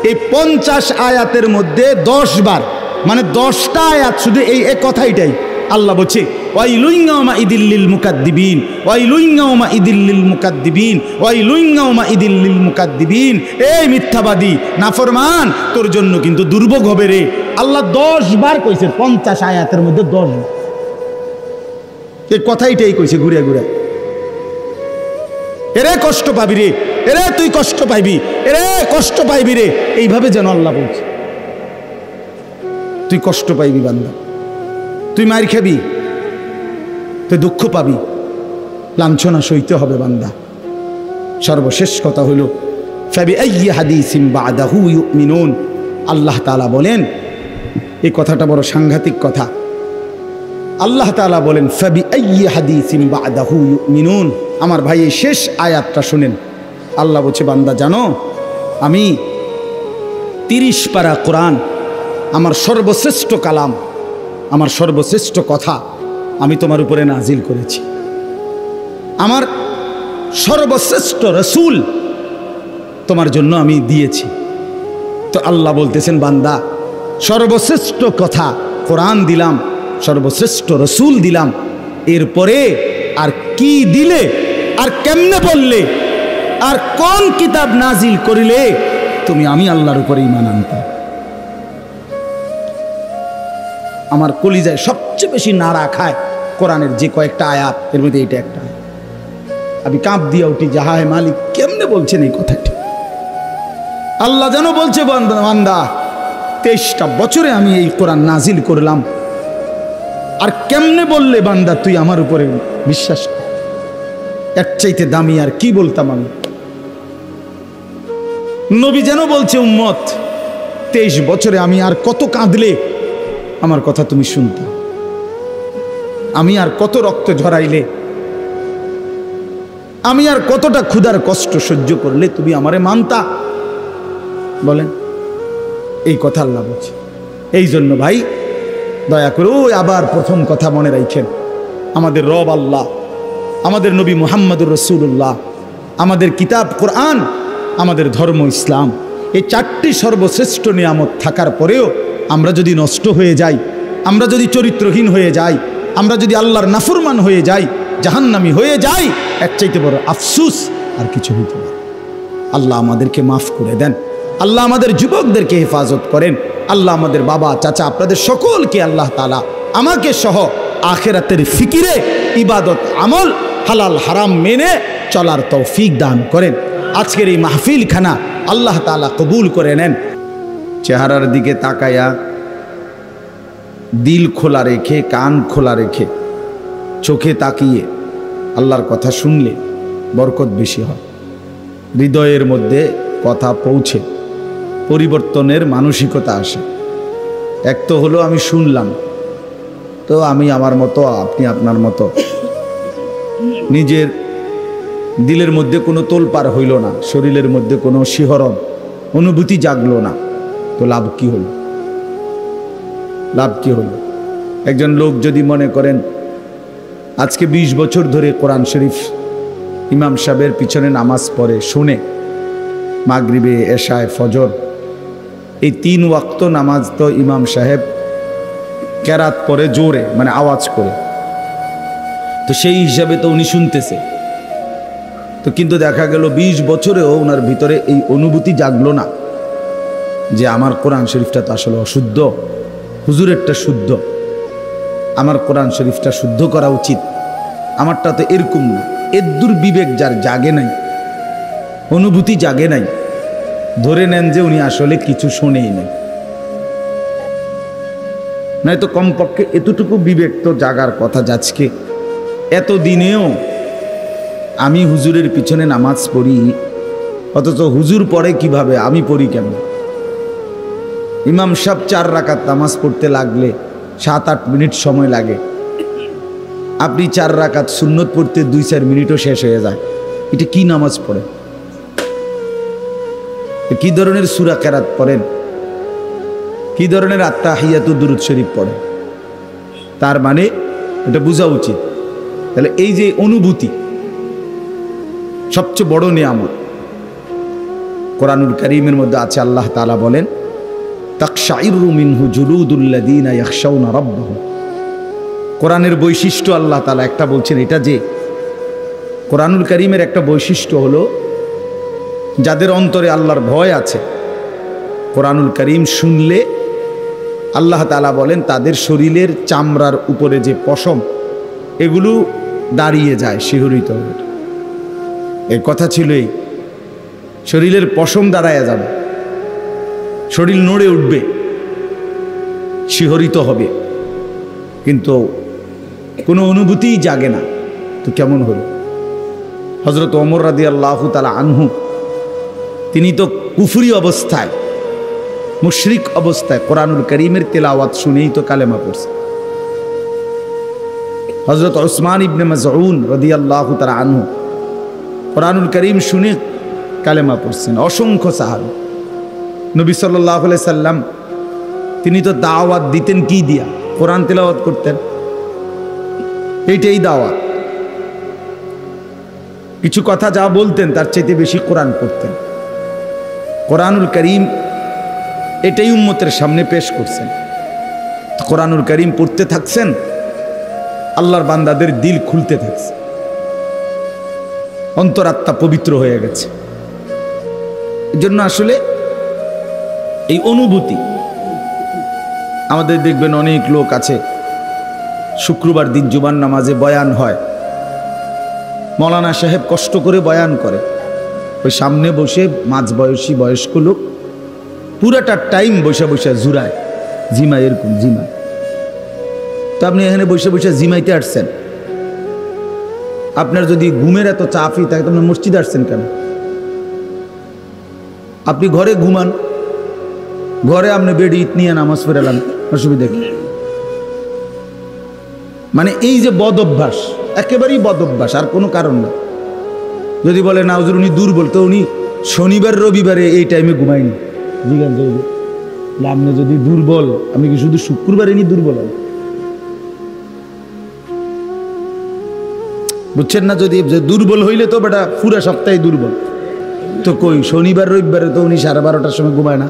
এই 50 আয়াতের মধ্যে 10 বার, মানে 10টা আয়াত শুধু এই কথাইটাই আল্লাহ বলছে ওয়াইলুন ইয়াউমাইদিল লিল মুকাদ্দিবিন, ওয়াইলুন ইয়াউমাইদিল লিল মুকাদ্দিবিন, ওয়াইলুন ইয়াউমাইদিল লিল মুকাদ্দিবিন। এই মিথ্যাবাদী, নাফরমান, তোর জন্য কিন্তু দুর্ভোগ হবে রে। আল্লাহ 10 বার কইছে 50 আয়াতের মধ্যে 10 বার এই কথাইটাই কইছে ঘুরে ঘুরে। এরে কষ্ট পাবি রে, এরে তুই কষ্ট পাইবি, এরে কষ্ট পাইবি রে, এইভাবে যেন আল্লাহ বলছে। তুই কষ্ট পাইবি বান্দা, তুই মার খাবি, তুই দুঃখ পাবি, লাঞ্ছনা সইতে হবে বান্দা। সর্বশেষ কথা হলো ফাবিআইয়ি হাদিসিন বা'দাহু ইউমিনুন, আল্লাহ তাআলা বলেন, এই কথাটা বড় সাংঘাতিক কথা। আল্লাহ তাআলা বলেন ফাবিআইয়ি হাদিসিন বা'দাহু ইউমিনুন। আমার ভাই এই শেষ আয়াতটা শুনেন। আল্লাহ বলছে বান্দা জানো, আমি 30 পারা কোরআন, আমার সর্বশ্রেষ্ঠ কালাম, আমার সর্বশ্রেষ্ঠ কথা আমি তোমার উপরে নাজিল করেছি। আমার সর্বশ্রেষ্ঠ রসুল তোমার জন্য আমি দিয়েছি। তো আল্লাহ বলতেছেন বান্দা, সর্বশ্রেষ্ঠ কথা কোরআন দিলাম, সর্বশ্রেষ্ঠ রসুল দিলাম, এরপরে আর কি দিলে, আর কেমনে বললে, আর কোন কিতাব নাজিল করিলে তুমি আমি আল্লাহর উপরে ঈমান আনতে? আমার কলিজায় সবচেয়ে বেশি নাড়া খায় কোরআনের যে কয়েকটা আয়াত, এর মধ্যে এটা একটা। আমি কাঁপ দিয়ে উঠি, যাহায় মালিক, কেমনে বলছেন এই কথাটি? আল্লাহ যেন বলছে বান্দা 23টা বছরে আমি এই কোরআন নাজিল করলাম, আর কেমনে বললে বান্দা তুই আমার উপরে বিশ্বাস কর? এর চাইতে দামি আর কি বলতাম আমি? নবী যেন বলছে উম্মত 23 বছরে আমি আর কত কাঁদলে আমার কথা তুমি শুনতে, আমি আর কত রক্ত ঝরাইলে, আমি আর কতটা ক্ষুধার কষ্ট সহ্য করলে তুমি আমারে মানতা? বলেন, এই কথা আল্লাহ বলছে। এই জন্য ভাই দয়া করে ওই আবার প্রথম কথা মনে রাখেন, আমাদের রব আল্লাহ, আমাদের নবী মুহাম্মদুর রাসূলুল্লাহ, আমাদের কিতাব কোরআন, আমাদের ধর্ম ইসলাম, এই 4টি সর্বশ্রেষ্ঠ নিয়ামত থাকার পরেও আমরা যদি নষ্ট হয়ে যাই, আমরা যদি চরিত্রহীন হয়ে যাই, আমরা যদি আল্লাহর নাফরমান হয়ে যাই, জাহান্নামী হয়ে যাই, এর চাইতে বড় আফসোস আর কিছু হইতে পারে। আল্লাহ আমাদেরকে মাফ করে দেন, আল্লাহ আমাদের যুবকদেরকে হেফাজত করেন, আল্লাহ আমাদের বাবা চাচা আপনাদের সকলকে আল্লাহ তাআলা আমাকে সহ আখিরাতের ফিকিরে ইবাদত আমল হালাল হারাম মেনে চলার তৌফিক দান করেন। আজকের এই মাহফিলখানা আল্লাহ তাআলা কবুল করে নেন। চেহারার দিকে তাকায়া, দিল খোলা রেখে, কান খোলা রেখে, চোখে তাকিয়ে আল্লাহর কথা শুনলে বরকত বেশি হয়। হৃদয়ের মধ্যে কথা পৌঁছে পরিবর্তনের মানসিকতা আসে। এক তো হলো আমি শুনলাম, তো আমি আমার মতো, আপনি আপনার মতো, নিজের দিলের মধ্যে কোনো তোলপাড় হইল না, শরীরের মধ্যে কোনো শিহরণ অনুভূতি জাগলো না, তো লাভ কি হল? লাভ কি হল? একজন লোক যদি মনে করেন আজকে 20 বছর ধরে কোরআন শরীফ ইমাম সাহেবের পিছনে নামাজ পড়ে, শুনে, মাগরিবে, এশায়, ফজর, এই 3 ওয়াক্ত নামাজ তো ইমাম সাহেব কেরাত পরে জোরে, মানে আওয়াজ করে, তো সেই হিসাবে তো উনি শুনতেছে। তো কিন্তু দেখা গেল 20 বছরেও ওনার ভিতরে এই অনুভূতি জাগলো না যে আমার কোরআন শরীফটা তো আসলে অশুদ্ধ, হুজুরেরটা শুদ্ধ, আমার কোরআন শরীফটা শুদ্ধ করা উচিত, আমারটা তো এরকম না। এদ্দুর বিবেক যার জাগে নাই, অনুভূতি জাগে নাই, ধরে নেন যে উনি আসলে কিছু শোনেই নাই। নয়তো কমপক্ষে এতটুকু বিবেক তো জাগার কথা। আজকে এতদিনেও আমি হুজুরের পিছনে নামাজ পড়ি, অথচ হুজুর পড়ে কিভাবে, আমি পড়ি কেন? ইমাম সাহেব 4 রাকাত নামাজ পড়তে লাগলে 7-8 মিনিট সময় লাগে, আপনি 4 রাকাত সুন্নত পড়তে 2-4 মিনিটও শেষ হয়ে যায়। এটা কি নামাজ পড়ে? কি ধরনের সূরা কেরাত পড়েন? কি ধরনের আত্তাহিয়াতু দুরূদ শরীফ পড়েন? তার মানে এটা বোঝা উচিত। তাহলে এই যে অনুভূতি সবচেয়ে বড় নিয়ামত। কোরআনুল কারীমের মধ্যে আছে, আল্লাহ তাআলা বলেন, তাকশাইরু মিনহু জুলুদুল্লাযীনা ইয়াখশাউনা রাব্বাহুম। কোরআনের বৈশিষ্ট্য আল্লাহ তাআলা একটা বলছেন, এটা যে কোরআনুল কারীমের একটা বৈশিষ্ট্য হলো যাদের অন্তরে আল্লাহর ভয় আছে, কোরআনুল কারীম শুনলে আল্লাহ তাআলা বলেন তাদের শরীরের চামড়ার উপরে যে পশম এগুলো দাঁড়িয়ে যায়, শিহরিত হবে। এর কথা ছিল এই, শরীরের পশম দাঁড়ায় যাবে, শরীর নড়ে উঠবে, শিহরিত হবে, কিন্তু কোনো অনুভূতিই জাগে না। তো কেমন হলো? হযরত ওমর রাদিয়াল্লাহু তাআলা আনহু, তিনি তো কুফরি অবস্থায়, মুশরিক অবস্থায় কোরআনুল কারীমের তেলাওয়াত শুনেই তো কালেমা পড়ছে। হযরত উসমান ইবনে মাযউন রাদিয়াল্লাহু তাআলা আনহু কোরআনুল কারীম শুনে কালেমা পড়ছেন। অসংখ্য সাহাবী। নবী সাল্লাল্লাহু আলাইহি সাল্লাম তিনি তো দাওয়াত দিতেন কি দিয়া? কোরআন তেলাওয়াত করতেন, এইটাই দাওয়াত। কিছু কথা যা বলতেন তার চাইতে বেশি কোরআন পড়তেন। কোরআনুল কারীম এটাই উম্মতের সামনে পেশ করছেন। কোরআনুল কারীম পড়তে থাকছেন, আল্লাহর বান্দাদের দিল খুলতে থাকছে, অন্তরাত্মা পবিত্র হয়ে গেছে। এজন্য আসলে এই অনুভূতি আমাদের, দেখবেন অনেক লোক আছে, শুক্রবার দিন জুমার নামাজে বয়ান হয়, মৌলানা সাহেব কষ্ট করে বয়ান করে, ওই সামনে বসে মাঝবয়সী বয়স্ক লোক পুরাটা টাইম বসে বসে জুড়ায়, জিমায়, এরকম জিমায়। তো আপনি এখানে বসে বসে জিমাইতে আসছেন, আপনার যদি ঘুমের এত চাপই থাকে তো আপনি মসজিদে আসছেন কেন? আপনি ঘরে ঘুমান, ঘরে আপনি বেড ইট নিয়ে নামাজ পড়ালাম, অসুবিধা কি? মানে এই যে বদ অভ্যাস, একেবারেই বদ অভ্যাস, আর কোনো কারণ না। যদি বলে না হুজুর উনি দুর্বল, তো উনি শনিবার রবিবারে এই টাইমে ঘুমায়নি। আপনি যদি দুর্বল, আপনি কি শুধু শুক্রবারে নি দুর্বল হন? বুঝছেন না? যদি দুর্বল হইলে তো বেটা পুরা সপ্তাহে দুর্বল। তো কই শনিবার রবিবারে তো উনি 12:30টার সময় ঘুমায় না।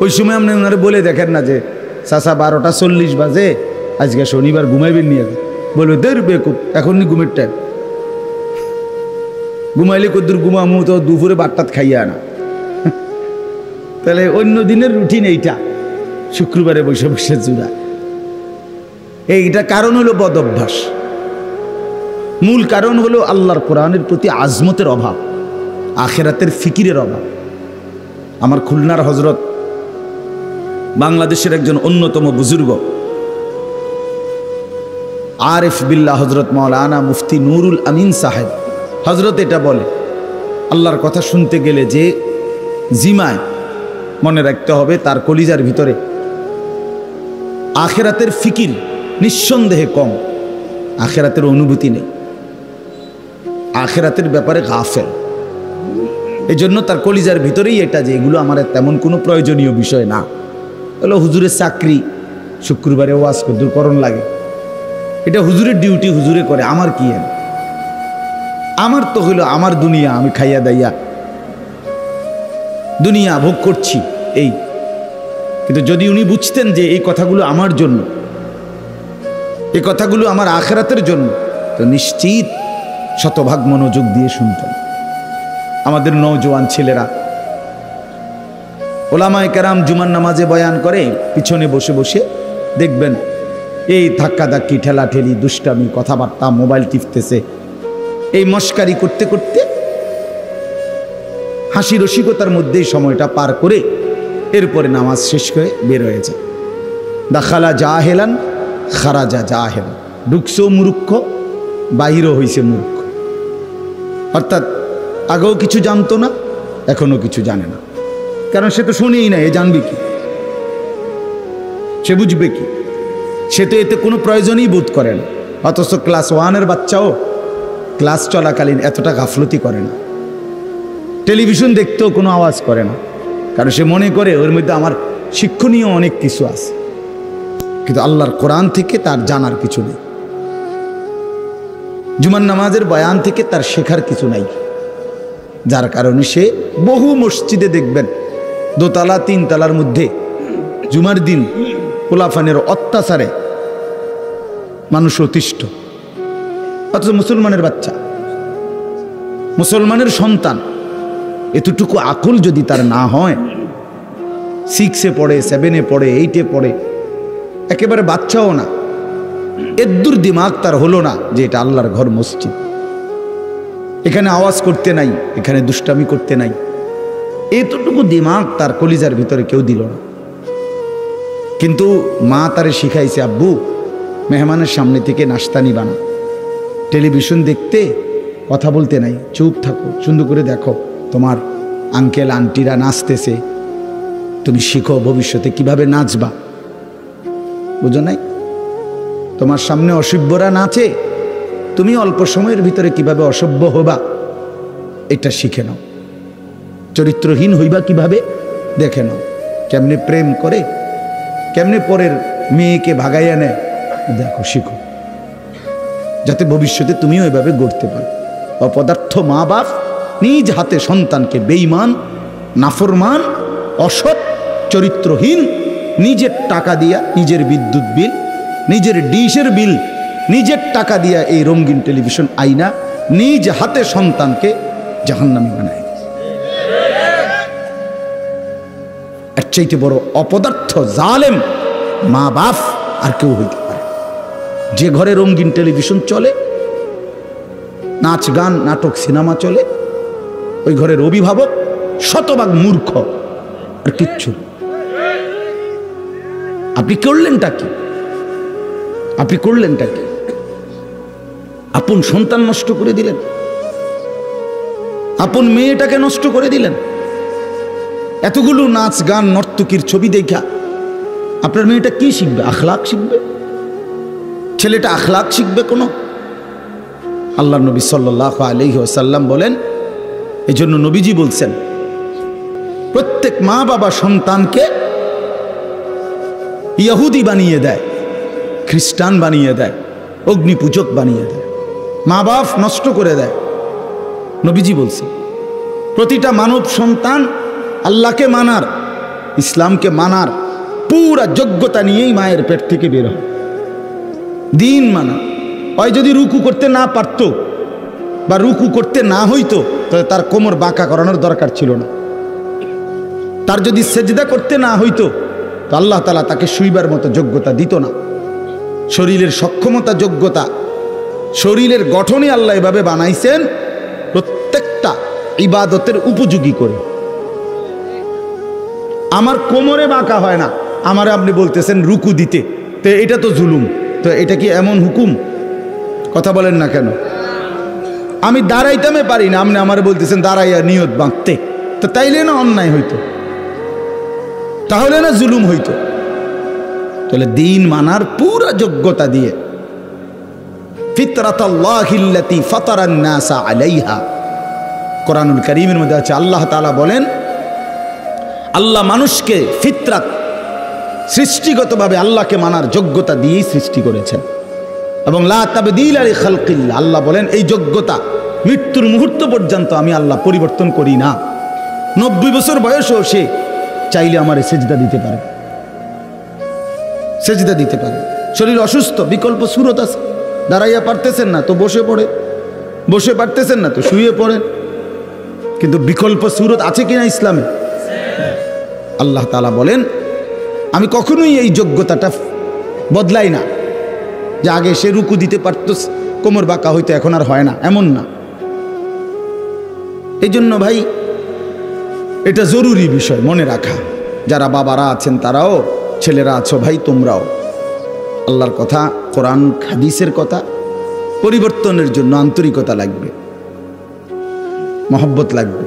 ওই সময় আপনি ওনারে বলে দেখেন না যে চাচা 12:40 বাজে, আজকে শনিবার ঘুমাইবেন নিয়ে, বলবে দের বেকুব, এখন নি ঘুমের টাইম। ঘুমাইলে কদ্দুর ঘুমামু, তো দুপুরে বাট্টাত খাইয়া না। তাহলে অন্য দিনের রুটিন এইটা, শুক্রবারে বসে বসে জুড়া। এইটা কারণ হলো বদ অভ্যাস। মূল কারণ হলো আল্লাহর কোরআনের প্রতি আজমতের অভাব, আখিরাতের ফিকিরের অভাব। আমার খুলনার হজরত, বাংলাদেশের একজন অন্যতম বুজুর্গ, আরিফ বিল্লাহ হজরত মাওলানা মুফতি নুরুল আমিন সাহেব, হজরত এটা বলে, আল্লাহর কথা শুনতে গেলে যে জিমায়, মনে রাখতে হবে তার কলিজার ভিতরে আখিরাতের ফিকির নিঃসন্দেহে কম, আখিরাতের অনুভূতি নেই, আখিরাতের ব্যাপারে গাফেল। এই জন্য তার কলিজার ভিতরেই এটা যে এগুলো আমার তেমন কোনো প্রয়োজনীয় বিষয় না। হলো হুজুরের চাকরি, শুক্রবারে ওয়াজ কদ্দুর করণ লাগে, এটা হুজুরের ডিউটি, হুজুরে করে, আমার কি? আমার তো হইলো আমার দুনিয়া, আমি খাইয়া দাইয়া দুনিয়া ভোগ করছি এই। কিন্তু যদি উনি বুঝতেন যে এই কথাগুলো আমার জন্য, এই কথাগুলো আমার আখিরাতের জন্য, তো নিশ্চিত শতভাগ মনোযোগ দিয়ে শুনতেন। আমাদের নওজোয়ান ছেলেরা, ওলামায়ে কেরাম জুমার নামাজে বয়ান করে, পিছনে বসে বসে দেখবেন এই ধাক্কাধাক্কি, ঠেলাঠেলি, দুষ্টামি, কথাবার্তা, মোবাইল টিপতেছে, এই মস্কারি করতে করতে হাসি রসিকতার মধ্যেই সময়টা পার করে এরপরে নামাজ শেষ করে বের হয়ে যায়। দাখালা জাহেলান খারাজা জাহেলান, ঢুকছেও মূর্খ, বাহিরও হইছে মূর্খ। অর্থাৎ আগেও কিছু জানতো না, এখনো কিছু জানে না, কারণ সে তো শুনেই না, এ জানবে কি, সে বুঝবে কি? সে তো এতে কোনো প্রয়োজনই বোধ করে না। অথচ ক্লাস 1-এর বাচ্চাও ক্লাস চলাকালীন এতটা গাফলতি করে না, টেলিভিশন দেখতেও কোনো আওয়াজ করে না, কারণ সে মনে করে ওর মধ্যে আমার শিক্ষণীয় অনেক কিছু আছে। কিন্তু আল্লাহর কোরআন থেকে তার জানার কিছু নেই, জুমার নামাজের বয়ান থেকে তার শেখার কিছু নাই। যার কারণে সে বহু মসজিদে দেখবেন 2 তলা 3 তলার মধ্যে জুমার দিন পোলাফানের অত্যাচারে মানুষ অতিষ্ঠ। অথচ মুসলমানের বাচ্চা, মুসলমানের সন্তান, এতটুকু আকল যদি তার না হয়, 6-এ পড়ে, 7-এ পড়ে, 8-এ পড়ে, একেবারে বাচ্চাও না, এদ্দুর দিমাগ তার হলো না যে এটা আল্লাহর ঘর, মসজিদ, এখানে আওয়াজ করতে নাই, এখানে দুষ্টামি করতে নাই, এতটুকু দিমাগ তার কলিজার ভিতরে কেউ দিল না। কিন্তু মা তারে শিখাইছে, আব্বু মেহমানের সামনে থেকে নাস্তা নিবা না, টেলিভিশন দেখতে, কথা বলতে নাই, চুপ থাকো, সুন্দর করে দেখো তোমার আঙ্কেল আন্টিরা নাচতেছে, তুমি শিখো ভবিষ্যতে কিভাবে নাচবা। বুঝো নাই? তোমার সামনে অসভ্যরা নাচে, তুমি অল্প সময়ের ভিতরে কিভাবে অসভ্য হবা এটা শিখে নাও। চরিত্রহীন হইবা কিভাবে দেখে নাও, কেমনে প্রেম করে, কেমনে পরের মেয়েকে ভাগাইয়া নেয়, দেখো, শিখো, যাতে ভবিষ্যতে তুমিও এভাবে গড়তে পারো। অপদার্থ মা বাপ নিজ হাতে সন্তানকে বেঈমান, নাফরমান, অসৎ, চরিত্রহীন, নিজের টাকা দিয়া, নিজের বিদ্যুৎ বিল, নিজের ডিশের বিল, নিজের টাকা দিয়া এই রঙিন টেলিভিশন আইনা নিজ হাতে সন্তানকে জাহান্নামী বানায়। এর চাইতে বড় অপদার্থ জালেম মা বাপ আর কেউ হইতে পারে। যে ঘরে রঙিন টেলিভিশন চলে, নাচ গান নাটক সিনেমা চলে, ওই ঘরের অভিভাবক শতভাগ মূর্খ, আর কিচ্ছু। আপনি করলেনটা কি? আপনি করলেনটা কি? আপন সন্তান নষ্ট করে দিলেন, আপন মেয়েটাকে নষ্ট করে দিলেন। এতগুলো নাচ গান নর্তকীর ছবি দেখা আপনার মেয়েটা কি শিখবে? আখলাক শিখবে? ছেলেটা আখলাক শিখবে কোনো? আল্লাহ নবী সাল্লাল্লাহু আলাইহি ওয়াসাল্লাম বলেন, এই জন্য নবীজি বলছেন, প্রত্যেক মা বাবা সন্তানকে ইহুদি বানিয়ে দেয়, খ্রিস্টান বানিয়ে দেয়, অগ্নিপূজক বানিয়ে দেয়, মা বাপ নষ্ট করে দেয়। নবীজি বলছে, প্রতিটা মানব সন্তান আল্লাহকে মানার, ইসলামকে মানার পুরা যোগ্যতা নিয়েই মায়ের পেট থেকে বের হয়। দিন মানা, হয় যদি রুকু করতে না পারত বা রুকু করতে না হইতো, তাহলে তার কোমর বাঁকা করানোর দরকার ছিল না। তার যদি সেজদা করতে না হইতো, তো আল্লাহ তাআলা তাকে শুইবার মতো যোগ্যতা দিত না। শরীরের সক্ষমতা, যোগ্যতা, শরীরের গঠনে আল্লাহ এভাবে বানাইছেন প্রত্যেকটা ইবাদতের উপযোগী করে। আমার কোমরে বাঁকা হয় না, আমারে আপনি বলতেছেন রুকু দিতে, তো এটা তো জুলুম। তো এটা কি এমন হুকুম? কথা বলেন না কেন? আমি দাঁড়াইতামে পারি না, আপনি আমারে বলতেছেন দাঁড়াইয়া নিয়ত বাঁধতে, তো তাইলে না অন্যায় হইতো, তাহলে না জুলুম হইতো। তাহলে দিন মানার পুরা যোগ্যতা দিয়ে, ফিতরাতাল্লাহিল্লাতী ফাতারান নাসা আলাইহা, কোরআনুল কারীমের মধ্যে আছে, আল্লাহ তাআলা বলেন, আল্লাহ মানুষকে ফিতরাত, সৃষ্টিগতভাবে আল্লাহকে মানার যোগ্যতা দিয়েই সৃষ্টি করেছেন। এবং লা তাবদীলা লিখালকিল্লাহ, আল্লাহ বলেন এই যোগ্যতা মৃত্যুর মুহূর্ত পর্যন্ত আমি আল্লাহ পরিবর্তন করি না। 90 বছর বয়সও সে চাইলে আমার সেজদা দিতে পারে, সেজদা দিতে পারে। শরীর অসুস্থ, বিকল্প সুরত আছে, দাঁড়াইয়া পারতেছেন না তো বসে পড়ে, বসে পারতেছেন না তো শুয়ে পড়ে, কিন্তু বিকল্প সুরত আছে কিনা ইসলামে? আল্লাহ তাআলা বলেন আমি কখনোই এই যোগ্যতাটা বদলাই না, যে আগে সে রুকু দিতে পারত, কোমর বাঁকা হইতো, এখন আর হয় না, এমন না। এই জন্য ভাই এটা জরুরি বিষয় মনে রাখা। যারা বাবারা আছেন তারাও, ছেলেরা আছো ভাই তোমরাও, আল্লাহর কথা, কোরআন হাদিসের কথা পরিবর্তনের জন্য আন্তরিকতা লাগবে, মহব্বত লাগবে,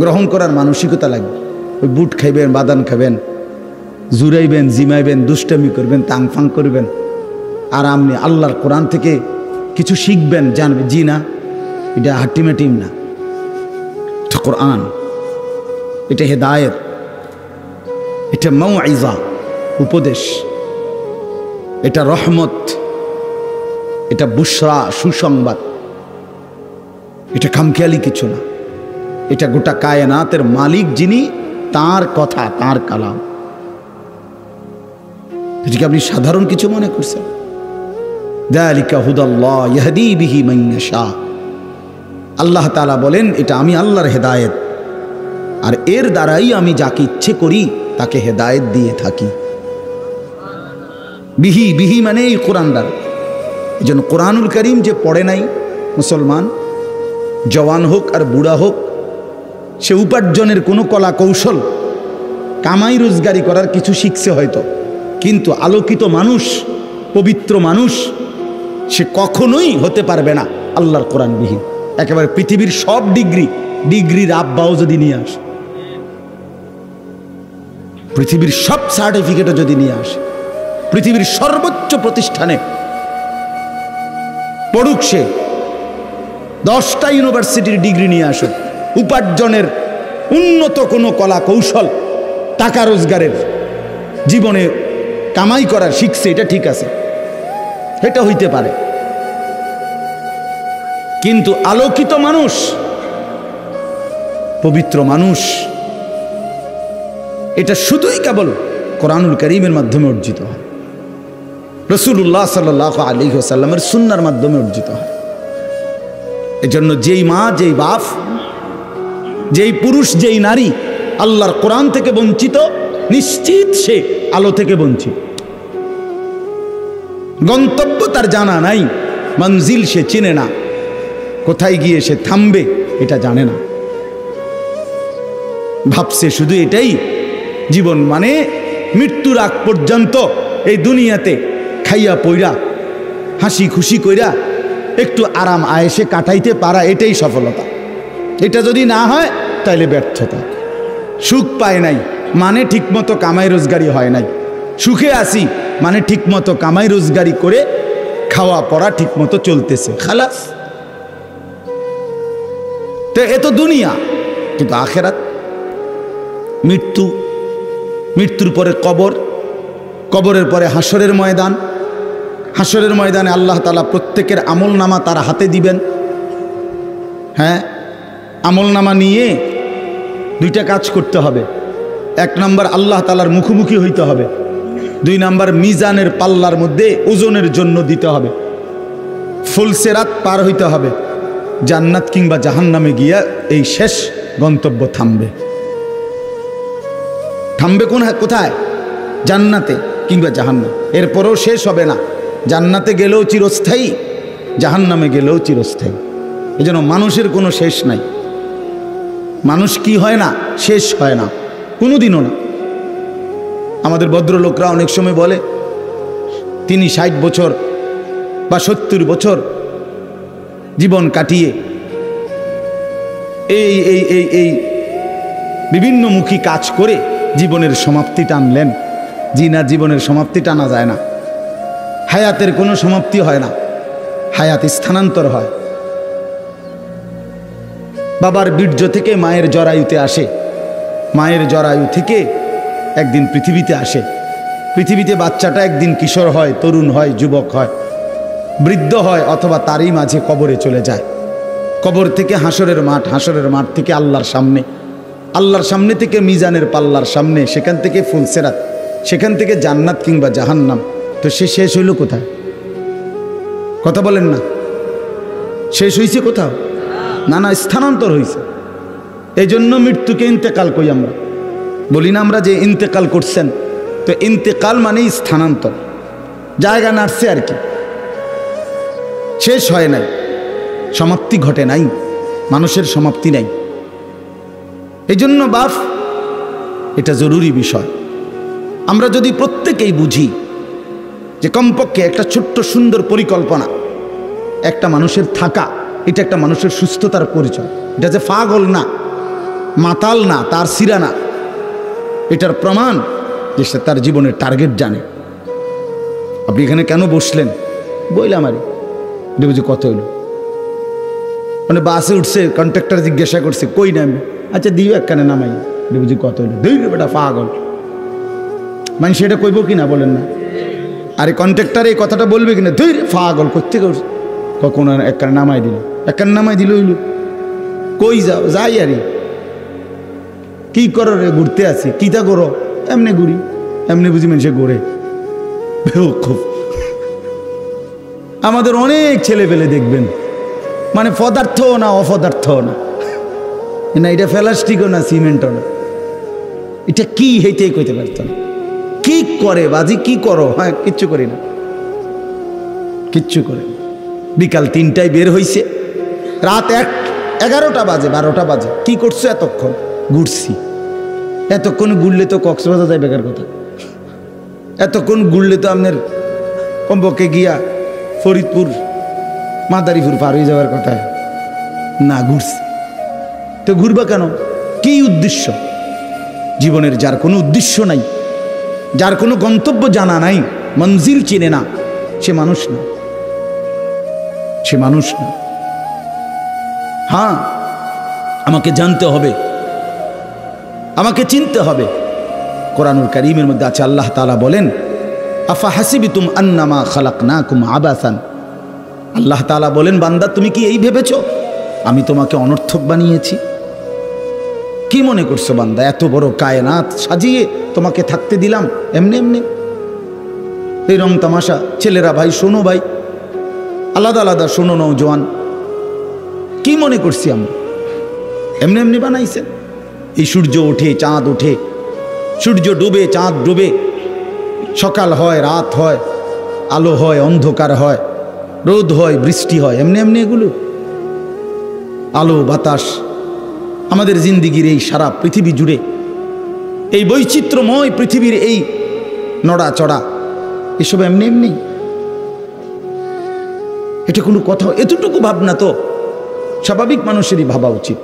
গ্রহণ করার মানসিকতা লাগবে। ওই বুট খাইবেন, বাদাম খাবেন, জুড়াইবেন, জিমাইবেন, দুষ্টামি করবেন, তাংফাং করবেন, আর আপনি আল্লাহর কোরআন থেকে কিছু শিখবেন, জানবেন, জি না, এটা হাটিমেটিম না, এটা কোরআন, এটা হেদায়েত, এটা মাউইজা, উপদেশ, এটা রহমত, এটা বুশরা, সুসংবাদ, এটা খামখেয়ালি কিছু না, এটা গোটা কায়নাতের মালিক যিনি, তার কথা, তার কালাম। এটিকে আপনি সাধারণ কিছু মনে করছেন? যালিকা হুদাল্লাহ ইয়াহদি বিহি মান ইয়াশা। আল্লাহ তাআলা বলেন এটা আমি আল্লাহর হেদায়েত, আর এর দ্বারাই আমি যাকে ইচ্ছে করি তাকে হেদায়েত দিয়ে থাকি। বিহি, বিহি মানে এই কোরআন দ্বারা। এই জন্য কোরআনুল করিম যে পড়ে নাই মুসলমান, জওয়ান হোক আর বুড়া হোক, সে উপার্জনের কোনো কলা কৌশল, কামাই রোজগারি করার কিছু শিখছে হয়তো, কিন্তু আলোকিত মানুষ, পবিত্র মানুষ, সে কখনোই হতে পারবে না আল্লাহর কোরআনবিহীন। একেবারে পৃথিবীর সব ডিগ্রির আব্বাও যদি নিয়ে আসে, পৃথিবীর সব সার্টিফিকেটও যদি নিয়ে আসে, পৃথিবীর সর্বোচ্চ প্রতিষ্ঠানে পড়ুক, সে 10টা ইউনিভার্সিটির ডিগ্রি নিয়ে আসুক, উপার্জনের উন্নত কোনো কলা কৌশল, টাকা রোজগারের, জীবনে কামাই করার শিখছে, এটা ঠিক আছে, এটা হইতে পারে। কিন্তু আলোকিত মানুষ, পবিত্র মানুষ, এটা শুধুই কেবল কোরআনুল কারীমের মাধ্যমে অর্জিত হয়, রাসূলুল্লাহ সাল্লাল্লাহু আলাইহি ওয়াসাল্লামের সুন্নাহর মাধ্যমে অর্জিত হয়। এজন্য যেই মা, যেই বাপ, যেই পুরুষ, যেই নারী আল্লাহর কোরআন থেকে বঞ্চিত, নিশ্চিত সে আলো থেকে বঞ্চিত। গন্তব্য তার জানা নাই, মঞ্জিল সে চিনে না, কোথায় গিয়ে সে থামবে এটা জানে না, ভাবছে শুধু এটাই জীবন, মানে মৃত্যুর আগ পর্যন্ত এই দুনিয়াতে খাইয়া পইরা, হাসি খুশি কইরা, একটু আরাম আয়েশে কাটাইতে পারা, এটাই সফলতা। এটা যদি না হয় তাহলে ব্যর্থতা। সুখ পায় নাই মানে ঠিকমতো কামাই রোজগারি হয় নাই, সুখে আসি মানে ঠিকমতো কামাই রোজগারি করে খাওয়া পড়া ঠিকমতো চলতেছে, খালাস। তো এ তো দুনিয়া, কিন্তু আখেরাত, মৃত্যু, মৃত্যুর পরে কবর, কবরের পরে হাসরের ময়দান, হাসরের ময়দানে আল্লাহ তাআলা প্রত্যেকের আমল নামা তার হাতে দিবেন। হ্যাঁ, আমল নামা নিয়ে দুইটা কাজ করতে হবে। 1 নম্বর আল্লাহ তাআলার মুখোমুখি হইতে হবে, 2 নম্বর মিজানের পাল্লার মধ্যে ওজনের জন্য দিতে হবে, ফুলসেরাত পার হইতে হবে, জান্নাত কিংবা জাহান্নামে গিয়া এই শেষ গন্তব্য থামবে। থামবে কোথায়? জান্নাতে কিংবা জাহান্নাম। এরপরেও শেষ হবে না, জান্নাতে গেলেও চিরস্থায়ী, জাহান্নামে গেলেও চিরস্থায়ী। এই জন্য মানুষের কোনো শেষ নাই, মানুষ কি হয় না, শেষ হয় না কোনোদিনও না। আমাদের ভদ্রলোকরা অনেক সময় বলে তিনি 60 বছর বা 70 বছর জীবন কাটিয়ে এই এই এই এই বিভিন্নমুখী কাজ করে জীবনের সমাপ্তি টানলেন। জি না, জীবনের সমাপ্তি টানা যায় না, হায়াতের কোনো সমাপ্তি হয় না, হায়াত স্থানান্তর হয়। বাবার বীর্য থেকে মায়ের জরায়ুতে আসে, মায়ের জরায়ু থেকে একদিন পৃথিবীতে আসে, পৃথিবীতে বাচ্চাটা একদিন কিশোর হয়, তরুণ হয়, যুবক হয়, বৃদ্ধ হয়, অথবা তারই মাঝে কবরে চলে যায়। কবর থেকে হাসরের মাঠ, হাসরের মাঠ থেকে আল্লাহর সামনে, আল্লাহর সামনে থেকে মিজানের পাল্লার সামনে, সেখান থেকে ফুলসেরাত, সেখান থেকে জান্নাত কিংবা জাহান্নাম। তো সে শেষ হইল কোথায়? কথা বলেন না, শেষ হয়েছে কোথাও? না না, স্থানান্তর হয়েছে। এই জন্য মৃত্যুকে ইন্তেকাল কই আমরা, বলি না আমরা যে ইন্তেকাল করছেন। তো ইন্তেকাল মানেই স্থানান্তর, জায়গা নাড়ছে আর কি, শেষ হয় নাই, সমাপ্তি ঘটে নাই, মানুষের সমাপ্তি নাই। এই জন্য বাপ, এটা জরুরি বিষয়। আমরা যদি প্রত্যেকেই বুঝি যে কমপক্ষে একটা ছোট্ট সুন্দর পরিকল্পনা, একটা মানুষের থাকা, এটা একটা মানুষের সুস্থতার পরিচয়। এটা যে পাগল না, মাতাল না, তার সিরা না, এটার প্রমাণ যে সে তার জীবনের টার্গেট জানে। আপনি এখানে কেন বসলেন বললাম, আরে এটা বুঝি কত হইল, মানে বাসে উঠছে, কন্ট্রাক্টর জিজ্ঞাসা করছে কই নামবে, আচ্ছা দিও একখানে নামাই, এটা বুঝি কত হইল, দুই বেটা পাগল। মানে সেটা কইব কিনা বলেন না? আরে কন্ট্রাক্টর এই কথাটা বলবে কিনা, দুই পাগল করতে করছে, কখন একখানে নামাই দিল, একখানে নামাই দিল হইল, কই যাও, যাই আরে কি করো রে, ঘুরতে আছি, কিতা করো, এমনি ঘুরি, এমনি বুঝি মানুষে ঘুরে। খুব আমাদের অনেক ছেলে পেলে দেখবেন, মানে পদার্থও না অপদার্থও না, না এটা প্লাস্টিকও না সিমেন্টও না, এটা কি হইতেই কইতে পারত না। কি করে বাজি, কি করো? হ্যাঁ, কিচ্ছু করি না, কিচ্ছু করে। বিকাল 3টায় বের হইছে, রাত 11টা বাজে, 12টা বাজে, কি করছো এতক্ষণ? ঘুরছি। এতক্ষণ ঘুরলে তো কক্সবাজার যাই বেকার কথা, এতক্ষণ ঘুরলে তো আপনার কমপক্ষে গিয়া ফরিদপুর মাদারীপুর পার হয়ে যাওয়ার কথা না, ঘুরছি। তো ঘুরবা কেন? কি উদ্দেশ্য জীবনের? যার কোনো উদ্দেশ্য নাই, যার কোনো গন্তব্য জানা নাই, মঞ্জিল চিনে না, সে মানুষ না, সে মানুষ না। হ্যাঁ, আমাকে জানতে হবে, আমাকে চিনতে হবে। কোরআনুল কারীমের মধ্যে আছে, আল্লাহ তাআলা বলেন, আফা হাসিবিতুম আন্নামা খালাকনাকুম আবাসান। আল্লাহ তাআলা বলেন, বান্দা তুমি কি এই ভেবেছো আমি তোমাকে অনর্থক বানিয়েছি? কি মনে করছো বান্দা, এত বড় কায়নাত সাজিয়ে তোমাকে থাকতে দিলাম এমনি এমনি? এই রং তামাশা, ছেলেরা ভাই শোনো, ভাই আলাদা আলাদা শোনো নওজোয়ান, কি মনে করছি আমরা? এমনি এমনি বানাইছেন? এই সূর্য ওঠে, চাঁদ ওঠে, সূর্য ডুবে, চাঁদ ডুবে, সকাল হয়, রাত হয়, আলো হয়, অন্ধকার হয়, রোদ হয়, বৃষ্টি হয়, এমনি এমনি এগুলো? আলো বাতাস, আমাদের জিন্দিগির এই সারা পৃথিবী জুড়ে, এই বৈচিত্র্যময় পৃথিবীর এই নড়াচড়া, এসব এমনি এমনি? এটা কোনো কথা? এতটুকু ভাবনা তো স্বাভাবিক মানুষেরই ভাবা উচিত।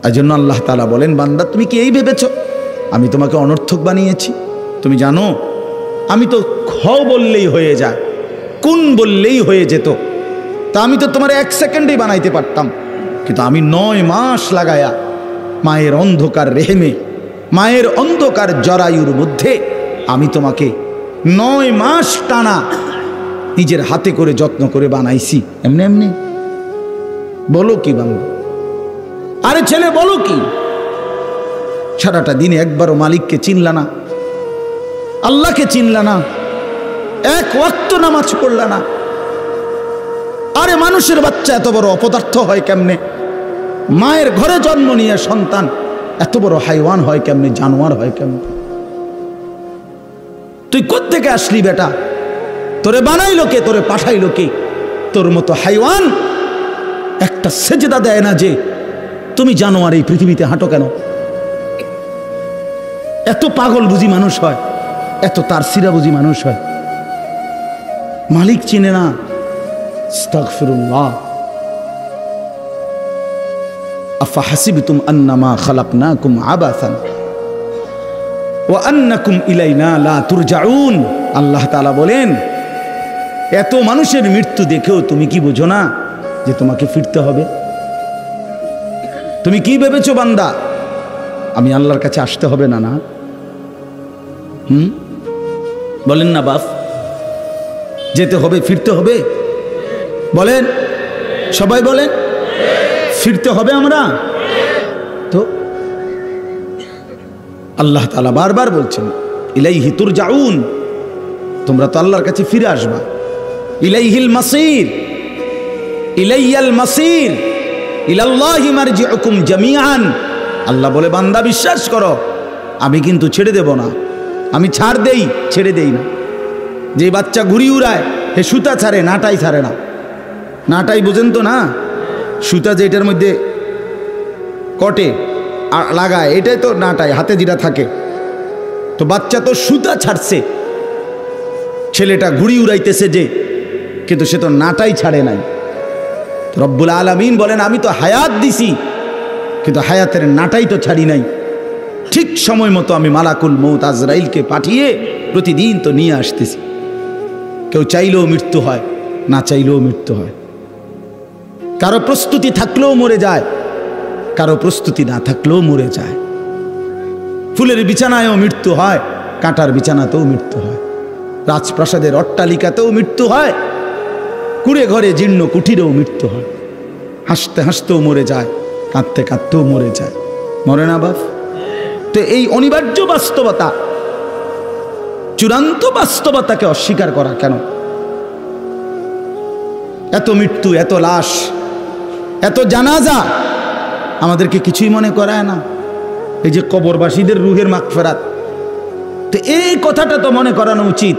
এই জন্য আল্লাহ তাআলা বলেন, বান্দা তুমি কি এই ভেবেছ আমি তোমাকে অনর্থক বানিয়েছি? তুমি জানো আমি তো খ বললেই হয়ে যায়, কোন বললেই হয়ে যেত, তা আমি তো তোমার 1 সেকেন্ডেই বানাইতে পারতাম, কিন্তু আমি 9 মাস লাগায়া মায়ের অন্ধকার রেহেমে, মায়ের অন্ধকার জরায়ুর মধ্যে আমি তোমাকে 9 মাস টানা নিজের হাতে করে যত্ন করে বানাইছি। এমনি এমনি? বলো কি বাংলা? আরে ছেলে বলো কি? সারাটা দিনে একবারও মালিককে চিনলা না, আল্লাহকে চিনলা না, 1 ওয়াক্ত নামাজ পড়লা না। আরে মানুষের বাচ্চা এত বড় অপদার্থ হয় কেমনে? মায়ের ঘরে জন্ম নিয়ে সন্তান এত বড় হাইওয়ান হয় কেমনে, জানোয়ার হয় কেমনে? তুই কোত্থেকে আসলি বেটা? তোরে বানাইলো কে? তোরে পাঠাইলো কে? তোর মতো হাইওয়ান একটা সেজদা দেয় না যে তুমি জানোয়ার এই পৃথিবীতে হাঁটো কেন? এত পাগল বুঝি মানুষ হয়, এত তার সিরা বুঝি মানুষ হয়? মালিক চিনে না। আস্তাগফিরুল্লাহ। আফা হাসিবতুম আন্নামা খালাকনাকুম আবাসান ওয়া আন্নাকুম ইলাইনা লা তুরজাউন। আল্লাহ তাআলা বলেন, এত মানুষের মৃত্যু দেখেও তুমি কি বুঝো না যে তোমাকে ফিরতে হবে? তুমি কি ভেবেছো বান্দা আমি আল্লাহর কাছে আসতে হবে না? না বলেন না বাপ, যেতে হবে, ফিরতে হবে? বলেন, সবাই বলেন, ফিরতে হবে আমরা তো। আল্লাহ তাআলা বারবার বলছেন ইলাইহি তুরজাউন, তোমরা তো আল্লাহর কাছে ফিরে আসবা। ইলাইহিল মাসির, ইলাইয়াল মাসির, ইলাল্লাহি মারজিউকুম জামিআন। আল্লাহ বলে বান্দা বিশ্বাস করো, আমি কিন্তু ছেড়ে দেব না, আমি ছাড় দেই, ছেড়ে দেই না। যে বাচ্চা ঘুড়ি উড়ায় সে সুতা ছাড়ে, নাটাই ছাড়ে না। নাটাই বোঝেন তো না, সুতা যেটার মধ্যে কটে লাগায় এটাই তো নাটাই, হাতে যেটা থাকে। তো বাচ্চা তো সুতা ছাড়ছে, ছেলেটা ঘুড়ি উড়াইতেছে যে, কিন্তু সে তো নাটাই ছাড়ে নাই। রব্বুল আলামিন বলেন আমি তো হায়াত দিছি, কিন্তু হায়াতের নাটাই তো ছাড়ি নাই। ঠিক সময় মতো আমি মালাকুল মউত আজরাইলকে পাঠিয়ে প্রতিদিন তো নিয়ে আসতেছি। কেউ চাইলেও মৃত্যু হয়, না চাইলেও মৃত্যু হয়। কারো প্রস্তুতি থাকলেও মরে যায়, কারো প্রস্তুতি না থাকলেও মরে যায়। ফুলের বিছানায়ও মৃত্যু হয়, কাঁটার বিছানাতেও মৃত্যু হয়। রাজপ্রাসাদের অট্টালিকাতেও মৃত্যু হয়, কুড়ে ঘরে জীর্ণ কুঠিরেও মৃত্যু হয়। হাসতে হাসতেও মরে যায়, কাঁদতে কাঁদতেও মরে যায়। মরে না বাপ? তো এই অনিবার্য বাস্তবতা, চূড়ান্ত বাস্তবতাকে অস্বীকার করা কেন? এত মৃত্যু, এত লাশ, এত জানাজা আমাদেরকে কিছুই মনে করায় না। এই যে কবরবাসীদের রুহের মাগফিরাত, তো এই কথাটা তো মনে করানো উচিত।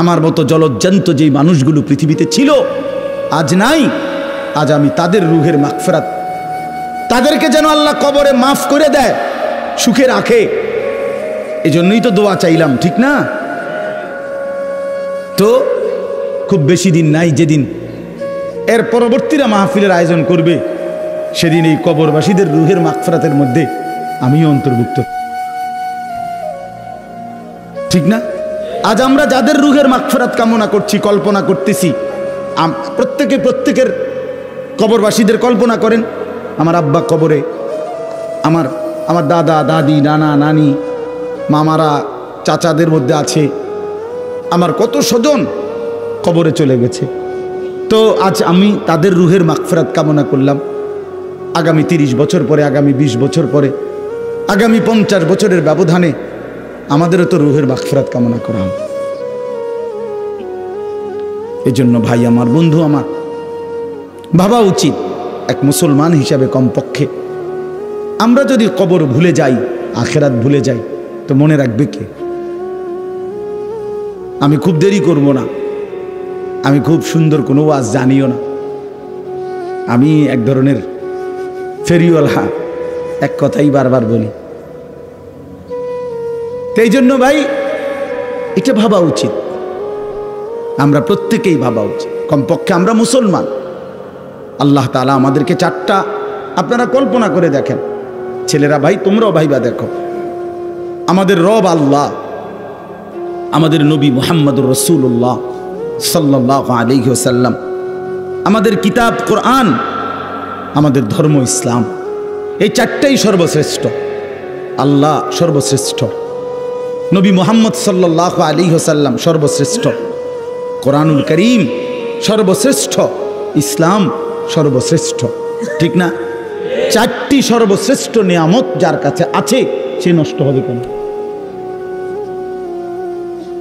আমার মতো জলজ্জান্ত যেই মানুষগুলো পৃথিবীতে ছিল, আজ নাই, আজ আমি তাদের রুহের মাগফিরাত, তাদেরকে যেন আল্লাহ কবরে মাফ করে দেয়, সুখে রাখে। এই জন্যই তো দোয়া চাইলাম, ঠিক না? তো খুব বেশি দিন নাই, যেদিন এর পরবর্তীরা মাহফিলের আয়োজন করবে, সেদিন এই কবরবাসীদের রুহের মাগফিরাতের মধ্যে আমিও অন্তর্ভুক্ত, ঠিক না? আজ আমরা যাদের রুহের মাগফিরাত কামনা করছি, কল্পনা করতেছি, প্রত্যেকের কবরবাসীদের কল্পনা করেন। আমার আব্বা কবরে, আমার দাদা দাদি, নানা নানি, মামারা, চাচাদের মধ্যে আছে, আমার কত স্বজন কবরে চলে গেছে। তো আজ আমি তাদের রুহের মাগফিরাত কামনা করলাম। আগামী 30 বছর পরে, আগামী 20 বছর পরে, আগামী 50 বছরের ব্যবধানে আমাদেরও তো রুহের মাগফিরাত কামনা করা হবে। এই জন্য ভাই আমার, বন্ধু আমার, ভাবা উচিত এক মুসলমান হিসাবে কমপক্ষে আমরা যদি কবর ভুলে যাই, আখেরাত ভুলে যাই, তো মনে রাখবে কে? আমি খুব দেরি করব না, আমি খুব সুন্দর কোনো ওয়াজ জানিও না, আমি এক ধরনের ফেরিওয়ালা, এক কথাই বারবার বলি। এই জন্য ভাই এটা ভাবা উচিত, আমরা প্রত্যেকেই ভাবা উচিত। কমপক্ষে আমরা মুসলমান, আল্লাহ তাআলা আমাদেরকে 4টা, আপনারা কল্পনা করে দেখেন, ছেলেরা ভাই তোমরাও ভাইবা দেখো, আমাদের রব আল্লাহ, আমাদের নবী মুহাম্মদুর রাসূলুল্লাহ সাল্লাল্লাহু আলাইহি ওয়াসাল্লাম, আমাদের কিতাব কোরআন, আমাদের ধর্ম ইসলাম, এই 4টাই সর্বশ্রেষ্ঠ। আল্লাহ সর্বশ্রেষ্ঠ, নবী মুহাম্মদ সাল্লাল্লাহু আলাইহি ওয়াসাল্লাম সর্বশ্রেষ্ঠ, কোরআনুল কারীম সর্বশ্রেষ্ঠ, ইসলাম সর্বশ্রেষ্ঠ, ঠিক না? 4টি সর্বশ্রেষ্ঠ নিয়ামত যার কাছে আছে, সে নষ্ট হবে কেন?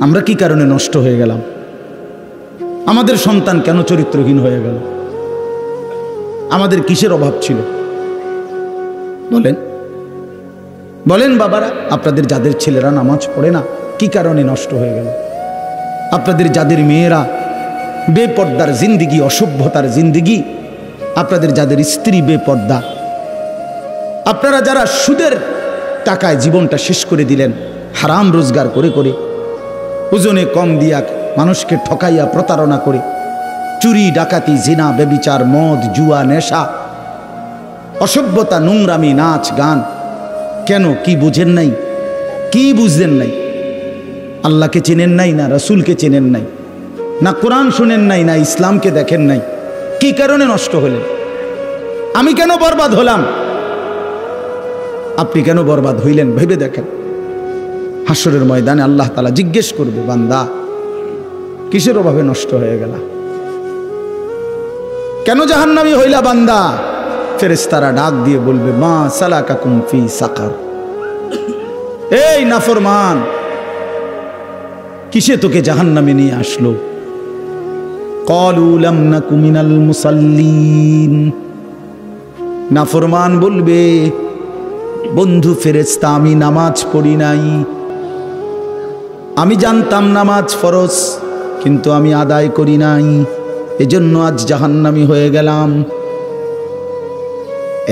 আমরা কি কারণে নষ্ট হয়ে গেলাম? আমাদের সন্তান কেন চরিত্রহীন হয়ে গেল? আমাদের কিসের অভাব ছিল? বলেন বলেন বাবারা, আপনাদের যাদের ছেলেরা নামাজ পড়ে না, কি কারণে নষ্ট হয়ে গেল? আপনাদের যাদের মেয়েরা বেপর্দার জিন্দিগি, অসভ্যতার জিন্দিগি, আপনাদের যাদের স্ত্রী বেপর্দা, আপনারা যারা সুদের টাকায় জীবনটা শেষ করে দিলেন, হারাম রোজগার করে করে, ওজনে কম দিয়া মানুষকে ঠকাইয়া প্রতারণা করে, চুরি ডাকাতি, জিনা, ব্যভিচার, মদ, জুয়া, নেশা, অসভ্যতা, নোংরামি, নাচ গান, কেন? কি বুঝেন নাই? কি বুঝলেন নাই? আল্লাহকে চেনেন নাই, না রাসূলকে চেনেন নাই, না কোরআন শুনেন নাই, না ইসলামকে দেখেন নাই? কি কারণে নষ্ট হলেন? আমি কেন বরবাদ হলাম? আপনি কেন বরবাদ হইলেন? ভেবে দেখেন। হাসরের ময়দানে আল্লাহ তাআলা জিজ্ঞেস করবে, বান্দা কিসের অভাবে নষ্ট হয়ে গেল? কেন জাহান্নামী হইলা বান্দা? ফেরেশতারা ডাক দিয়ে বলবে, মা সালাকাকুম ফি সাকার, এই নাফরমান, কিসে তোকে জাহান্নামে নিয়ে আসলো? ক্বালু লাম নাকু মিনাল মুসাল্লিন। নাফরমান বলবে, বন্ধু ফেরেশতা, আমি নামাজ পড়ি নাই, আমি জানতাম নামাজ ফরজ, কিন্তু আমি আদায় করি নাই, এজন্য আজ জাহান্নামী হয়ে গেলাম।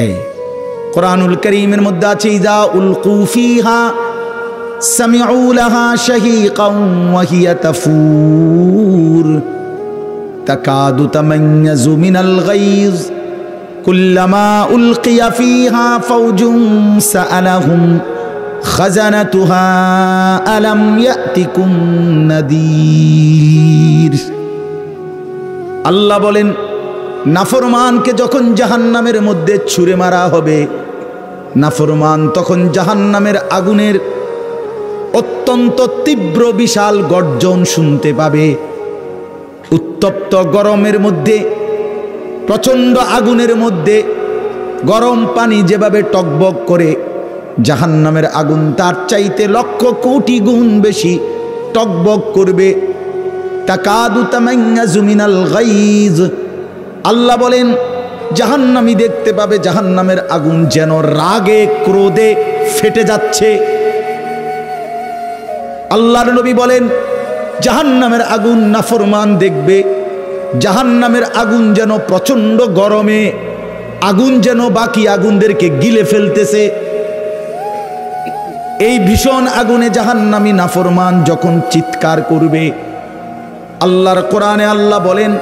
এই কোরআনুল কারীমের মধ্যে আছে, ইযা উলকু ফিহা সামিউ লাহা শাহীকান ওয়া হিয়া তাফুর তাকাদু তামাইয়াজু মিনাল গায়জ কুল্লামা উলকিয়া ফিহা ফাওজুন সাআলাহুম খাজানাতুহা আলাম ইয়াতিকুম নাদির। আল্লাহ বলেন, নাফরমানকে যখন জাহান্নামের মধ্যে ছুঁড়ে মারা হবে, নাফরমান তখন জাহান্নামের আগুনের অত্যন্ত তীব্র বিশাল গর্জন শুনতে পাবে। উত্তপ্ত গরমের মধ্যে, প্রচণ্ড আগুনের মধ্যে গরম পানি যেভাবে টকবক করে, জাহান্নামের আগুন তার চাইতে লক্ষ কোটি গুণ বেশি টকবক করবে। তাকাদু তামাইয়াজু মিনাল গায়জ। আল্লাহ বলেন, জাহান্নামী দেখতে পাবে জাহান্নামের আগুন যেন রাগে ক্রোধে ফেটে যাচ্ছে। আল্লাহর নবী বলেন, জাহান্নামের আগুন নাফরমান দেখবে, জাহান্নামের আগুন যেন প্রচণ্ড গরমে, আগুন যেন বাকি আগুনদেরকে গিলে ফেলতেছে। এই ভীষণ আগুনে জাহান্নামী নাফরমান যখন চিৎকার করবে, আল্লাহর কোরআনে আল্লাহ বলেন,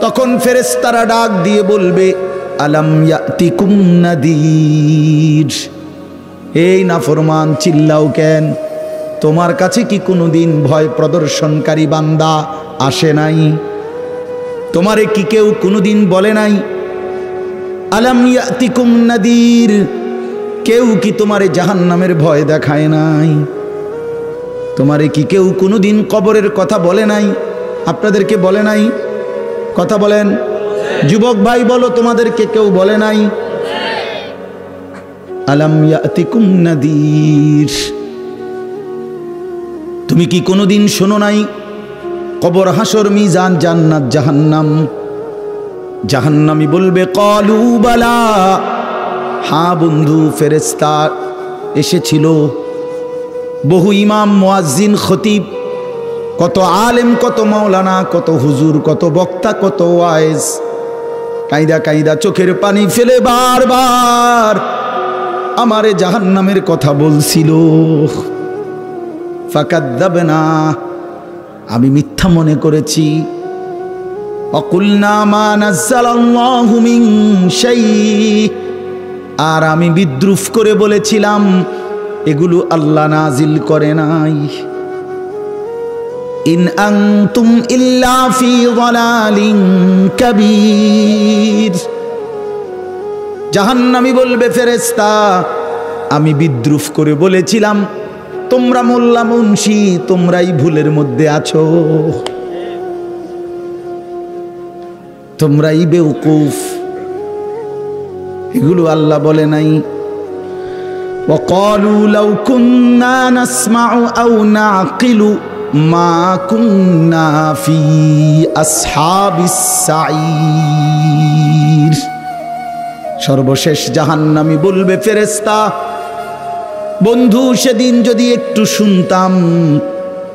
তখন ফেরেশতারা ডাক দিয়ে বলবে, আলাম ইয়াতিকুম নাদির। এই নাফরমান, চিল্লাও কেন? তোমার কাছে কি কোনোদিন ভয় প্রদর্শনকারী বান্দা আসে নাই? তোমারে কি কেউ কোনোদিন বলে নাই? আলাম ইয়াতিকুম নাদির, কেউ কি তোমারে জাহান্নামের ভয় দেখায় নাই? তোমারে কি কেউ কোনোদিন কবরের কথা বলে নাই? আপনাদেরকে বলে নাই? কথা বলেন যুবক ভাই, বলো, তোমাদেরকে কেউ বলে নাই? আলাম ইয়াতিকুম নাদির। তুমি কি কোনোদিন শোনো নাই কবর, হাসর, মিজান, জান্নাত, জাহান্নাম? জাহান্নামী বলবে, ক্বালু বালা, হ্যাঁ বন্ধু, ফেরেশতা এসেছিল। বহু ইমাম, মুয়াজ্জিন, খতিব, কত আলেম, কত মাওলানা, কত হুজুর, কত বক্তা, কত ওয়াইজ কাইদা কাইদা চোখের পানি ফেলে বারবার আমারে জাহান্নামের কথা বলছিল। ফাকাদ্দাবনা, আমি মিথ্যা মনে করেছি। ওয়াকুলনা মা নাযালাল্লাহু মিন শাই, আর আমি বিদ্রুপ করে বলেছিলাম এগুলো আল্লাহ নাজিল করে নাই। ইন আনতুম ইল্লা ফি যালালিন কাবীর। জাহান্নামী বলবে, ফেরেশতা, আমি বিদ্রুপ করে বলেছিলাম তোমরা মোল্লা মুন্সি, তোমরাই ভুলের মধ্যে আছো, তোমরাই বেওকুফ, এগুলো আল্লাহ বলে নাই। ওয়াকালু লাউ কুন্না নাসমাউ আও নাকিলু মা কুন্না ফি আসহাবিস সাঈর। সর্বশেষ জাহান্নামী বলবে, ফেরেশতা, বন্ধু, সেদিন যদি একটু শুনতাম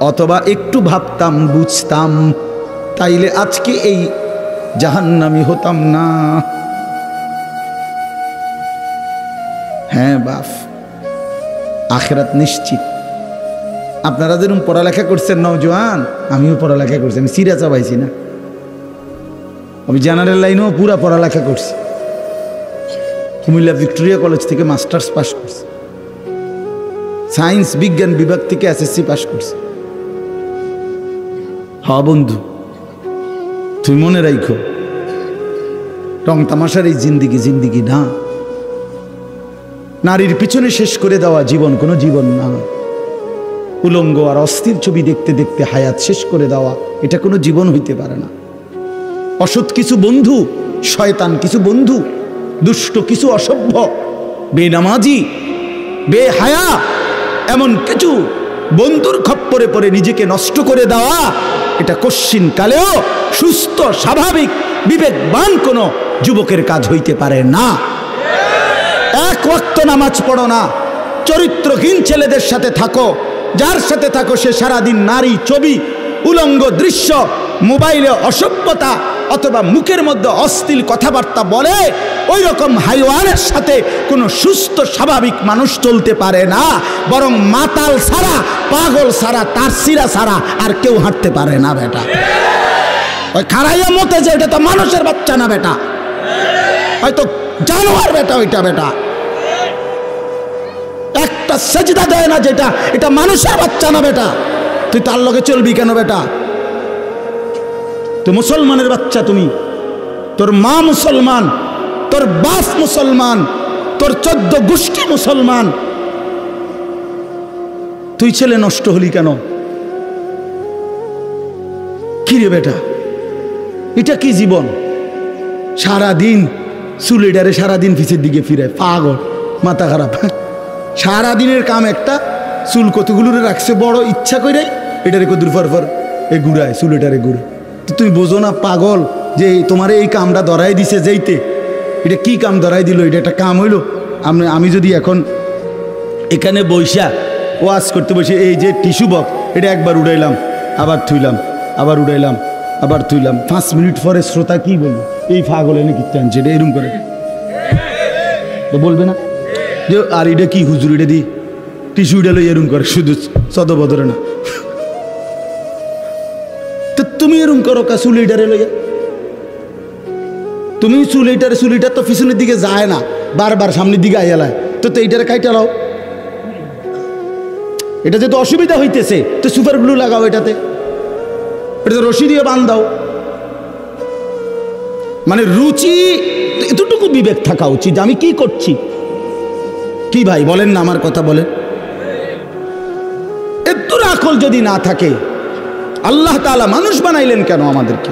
অথবা একটু ভাবতাম, বুঝতাম, তাইলে আজকে এই জাহান্নামী হতাম না। হ্যাঁ বাপ, আখিরাত নিশ্চিত। আপনারা যেরকম পড়ালেখা করছেন নওজোয়ান, আমিও পড়ালেখা করছি, আমি সিরা চাবাইছি না, আমি জেনারেল লাইনেও পুরা পড়ালেখা করছি। কুমিল্লা ভিক্টোরিয়া কলেজ থেকে মাস্টার্স পাস করছি, সায়েন্স বিজ্ঞান বিভাগ থেকে এসএসসি পাস করছি। হ্যাঁ বন্ধু, তুমি মনে রাখো, রং তামাশার এই জিন্দিগি জিন্দিগি না। নারীর পিছনে শেষ করে দেওয়া জীবন কোনো জীবন না। উলঙ্গ আর অস্থির ছবি দেখতে দেখতে হায়াত শেষ করে দেওয়া, এটা কোনো জীবন হইতে পারে না। অসৎ কিছু বন্ধু, শয়তান কিছু বন্ধু, দুষ্ট কিছু অসভ্য, বেনামাজি, বেহায়া, এমন কিছু বন্ধুর খপ্পরে পড়ে নিজেকে নষ্ট করে দেওয়া, এটা কশ্চিন কালেও সুস্থ স্বাভাবিক বিবেকবান কোনো যুবকের কাজ হইতে পারে না। এক ওয়াক্ত নামাজ পড়ো না, চরিত্রহীন ছেলেদের সাথে থাকো, যার সাথে থাকো সে সারাদিন নারী, ছবি, উলঙ্গ দৃশ্য, মোবাইলে অসভ্যতা অথবা মুখের মধ্যে অশ্লীল কথাবার্তা বলে, ওই রকম হাইওয়ানের সাথে কোনো সুস্থ স্বাভাবিক মানুষ চলতে পারে না। বরং মাতাল ছাড়া, পাগল ছাড়া, তার সিরা ছাড়া আর কেউ হাঁটতে পারে না বেটা। ওই খারাইয়া মতে যে এটা তো মানুষের বাচ্চা না বেটা, হয়তো জানোয়ার বেটা ওইটা বেটা। একটা সেজদা দেয় না যেটা, এটা মানুষের বাচ্চা না বেটা। তুই তার লগে চলবি কেন বেটা? তুই মুসলমানের বাচ্চা, তুমি, তোর মা মুসলমান, তোর বাপ মুসলমান, তোর 14 গোষ্ঠী মুসলমান, তুই ছেলে নষ্ট হলি কেন? কি রে বেটা, এটা কি জীবন? সারাদিন চুলেটারে সারাদিন পিছের দিকে ফিরে, পাগল, মাথা খারাপ। সারাদিনের কাম একটা, চুল কতগুলো রাখছে বড় ইচ্ছা করে, এটারে কদুর ফর এ ঘুরায়, চুলেটারে ঘুরে। তুমি বোঝো না পাগল যে তোমার এই কামটা ধরাই দিছে যেইতে, এটা কি কাম ধরাই দিল? এটা একটা কাম হইল? আমি যদি এখন এখানে বৈশা ওয়াজ করতে বসে, এই যে টিস্যু বক্স, এটা একবার উড়াইলাম, আবার থুইলাম, আবার উড়াইলাম, আবার থুইলাম, 5 মিনিট পরে শ্রোতা কি বলবে? এই পাগল এনে কি টানছে, এটা এরম করে বলবে না যে আর এটা কি হুজুর, এটা দি টিস্যু উড়ালো এরম করে, শুধু সদবদরে না। তো তুমি এরম করো কা চুলিটারে লইয়া? তুমি চুলিটার তো পিছনের দিকে যায় না, বারবার সামনের দিকে আইয়ালায়, তো এইটারে কাইটা লাও। এটা যেহেতু অসুবিধা হইতেছে, তো সুপার গ্লু লাগাও এটাতে, এটা রশি দিয়ে বান্ধাও। মানে রুচি, এতটুকু বিবেক থাকা উচিত আমি কি করছি। কি ভাই বলেন না, আমার কথা বলেন। এত আকল যদি না থাকে, আল্লাহ তাআলা মানুষ বানাইলেন কেন? আমাদেরকে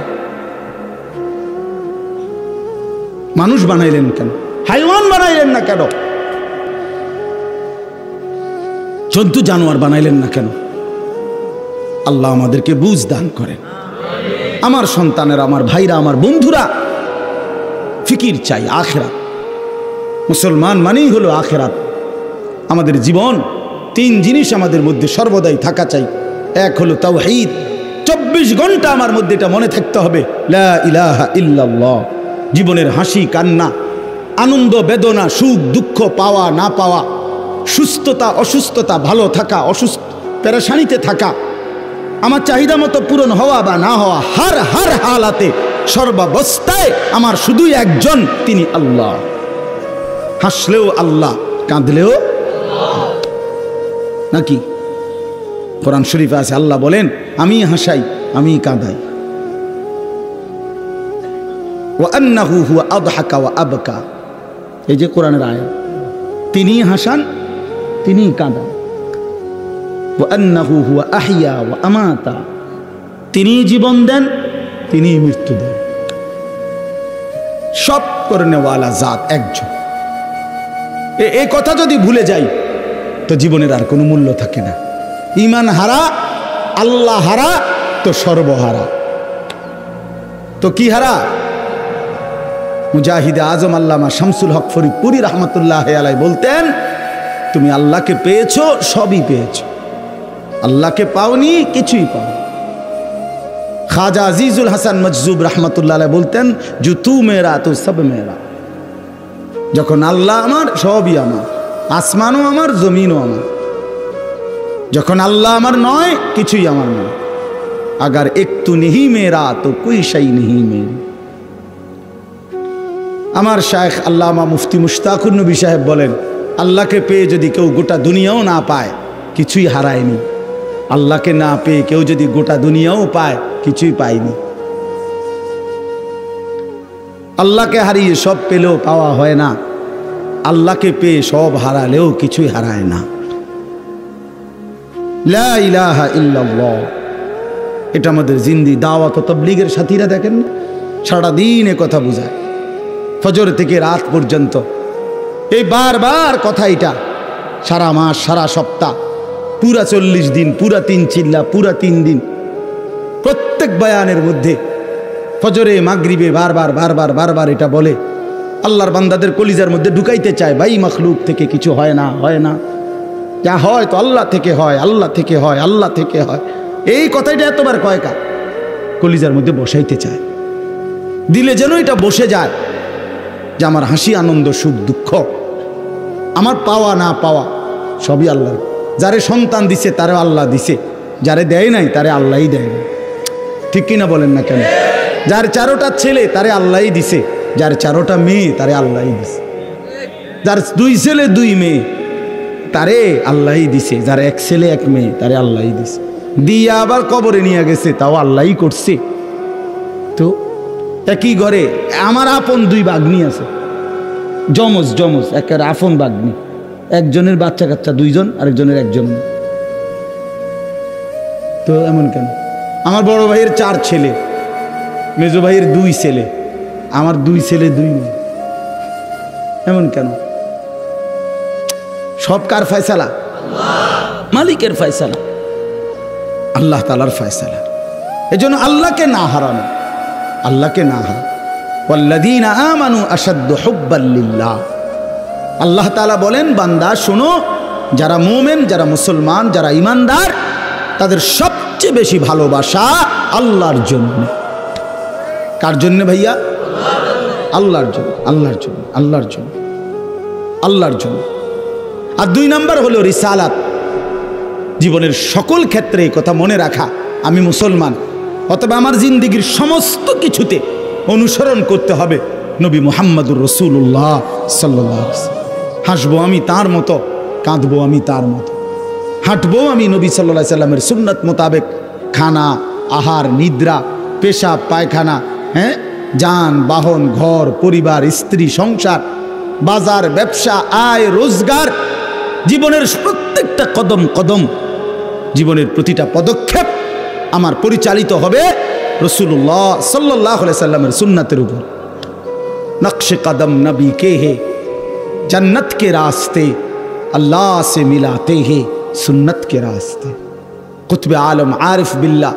মানুষ বানাইলেন কেন? হাইওয়ান বানাইলেন না কেন? জন্তু জানোয়ার বানাইলেন না কেন? আল্লাহ আমাদেরকে বুঝ দান করেন। আমার সন্তানেরা, আমার ভাইরা, আমার বন্ধুরা, ফিকির চাই আখিরাত। মুসলমান মানেই হলো আখিরাত। আমাদের জীবন 3 জিনিস আমাদের মধ্যে সর্বদাই থাকা চাই। এক হলো তাওহীদ, 24 ঘন্টা আমার মধ্যে এটা মনে থাকতে হবে, লা ইলাহা ইল্লাল্লাহ। জীবনের হাসি কান্না, আনন্দ বেদনা, সুখ দুঃখ, পাওয়া না পাওয়া, সুস্থতা অসুস্থতা, ভালো থাকা অসুস্থ, পেরেশানিতে থাকা, আমার চাহিদা মতো পূরণ হওয়া বা না হওয়া, হার হালাতে সর্বাবস্থায় আমার শুধুই একজন, তিনি আল্লাহ। হাসলেও আল্লাহ, কাঁদলেও নাকি? কোরআন শরীফে আছে, আল্লাহ বলেন আমি হাসাই, আমি কাঁদাই। ওয়া আন্নাহু হুয়া আদহাকা ওয়া আবকা, এই যে কোরআনের আয়াত, তিনি হাসান, তিনি কাঁদান। ওয়া আন্নাহু হুয়া আহইয়া ওয়া আমাতা, তিনি জীবন দেন, তিনি মৃত্যু দেন। সব করনেওয়ালা জাত একজন। এই কথা যদি ভুলে যাই, তো জীবনের আর কোনো মূল্য থাকে না। ঈমান হারা, আল্লাহ হারা, তো সর্বহারা। তো কি হারা? মুজাহিদে আজম আল্লামা শামসুল হক ফরিদপুরি রহমতুল্লাহ আলাইহি বলতেন, তুমি আল্লাহকে পেয়েছো, সবই পেয়েছো। আল্লাহকে পাওনি, কিছুই পাও। খাজা আজিজুল হাসান মজজুব রহমতুল্লাহ আলাইহি বলতেন, জো তু মেরা তো সব মেরা। যখন আল্লাহ আমার, সবই আমার, আসমানও আমার, জমিনও আমার। যখন আল্লাহ আমার নয়, কিছুই আমার নয়। আগার একটু নেহি মেরা তো কোই শাই নেহি মেরি। আমার শায়েখ আল্লামা মুফতি মুশতাকুর নবী সাহেব বলেন, আল্লাহকে পেয়ে যদি কেউ গোটা দুনিয়াও না পায়, কিছুই হারায়নি। আল্লাহকে না পেয়ে কেউ যদি গোটা দুনিয়াও পায়, কিছুই পায়নি। আল্লাহকে হারিয়ে সব পেলেও পাওয়া হয় না, আল্লাহকে পেয়ে সব হারালেও কিছুই হারায় না। লা ইলাহা ইল্লাল্লাহ, এটা আমাদের জিন্দি। দাওয়াত ও তাবলীগের সাথীরা দেখেন, সারাদিন এ কথা বোঝায়, ফজর থেকে রাত পর্যন্ত এই বারবার কথা। এটা সারা মাস, সারা সপ্তাহ পুরা 40 দিন, পুরা 3 চিল্লা, পুরা 3 দিন প্রত্যেক বয়ানের মধ্যে ফজরে মাগরিবে বারবার এটা বলে। আল্লাহর বান্দাদের কলিজার মধ্যে ঢুকাইতে চায়, ভাই মাখলুক থেকে কিছু হয় না, হয় না, যা হয় তো আল্লাহ থেকে হয়, আল্লাহ থেকে হয়, আল্লাহ থেকে হয়। এই কথাটা এতবার কয়কা কলিজার মধ্যে বসাইতে চায়, দিলে যেন এটা বসে যায় যে আমার হাসি, আনন্দ, সুখ, দুঃখ, আমার পাওয়া না পাওয়া সবই আল্লাহ। যারে সন্তান দিছে তারে আল্লাহ দিছে, যারে দেয় নাই তারে আল্লাহই দেয় না। ঠিক কিনা বলেন না কেন? যার 4টা ছেলে তারে আল্লাহই দিছে, যার 4টা মেয়ে তারে আল্লাহই দিছে, যার 2 ছেলে 2 মেয়ে তারে আল্লাহই দিছে, যার 1 ছেলে 1 মেয়ে তারে আল্লাহই দিছে, দিয়ে আবার কবরে নিয়ে গেছে, তাও আল্লাহই করছে। তো একই ঘরে আমার আপন 2 বাগ্নি আছে, জমজ একের আপন বাগ্নি, একজনের বাচ্চা কাচ্চা 2 জন, আরেকজনের 1 জন। তো এমন কেন? আমার বড় ভাইয়ের 4 ছেলে, মেজো ভাইয়ের 2 ছেলে, আমার 2 ছেলে 2 মেয়ে। এমন কেন? সব কার ফয়সালা? মালিকের ফয়সালা, আল্লাহ তাআলার ফয়সালা। এজন্য আল্লাহকে না হারানো, আল্লাহকে না হারানো। ওয়াল্লাযীনা আমানু আশাদ্দু হুব্বাল লিল্লাহ। আল্লাহ তাআলা বলেন, বান্দা শোনো, যারা মুমিন, যারা মুসলমান, যারা ঈমানদার, তাদের সবচেয়ে বেশি ভালোবাসা আল্লাহর জন্য। কার জন্য ভাইয়া? আল্লাহর জন্য, আল্লাহর জন্য, আল্লাহর জন্য, আল্লাহর জন্য। আর 2 নাম্বার হলো রিসালাত। জীবনের সকল ক্ষেত্রে এই কথা মনে রাখা, আমি মুসলমান, অথবা আমার জিন্দেগির সমস্ত কিছুতে অনুসরণ করতে হবে নবী মুহাম্মদুর রাসূলুল্লাহ সাল্লাল্লাহু আলাইহি ওয়াসাল্লাম। হাসবো আমি তার মতো, কাঁদবো আমি তার মতো, হাঁটবো আমি নবী সাল্লাল্লাহু আলাইহি সাল্লামের সুন্নাত মোতাবেক। খানা, আহার, নিদ্রা, পেশাব, পায়খানা, যান বাহন, ঘর, পরিবার, স্ত্রী, সংসার, বাজার, ব্যবসা, আয়, রোজগার, জীবনের প্রত্যেকটা কদম কদম, জীবনের প্রতিটা পদক্ষেপ আমার পরিচালিত হবে রাসূলুল্লাহ সাল্লাল্লাহু আলাইহি সাল্লামের সুন্নাতের উপর। নকশে কদম নবী কে হে, जन्नत के रास्ते अल्लाह से मिलाते हैं सुन्नत के रास्ते। कुतुब आलम आरिफ बिल्ला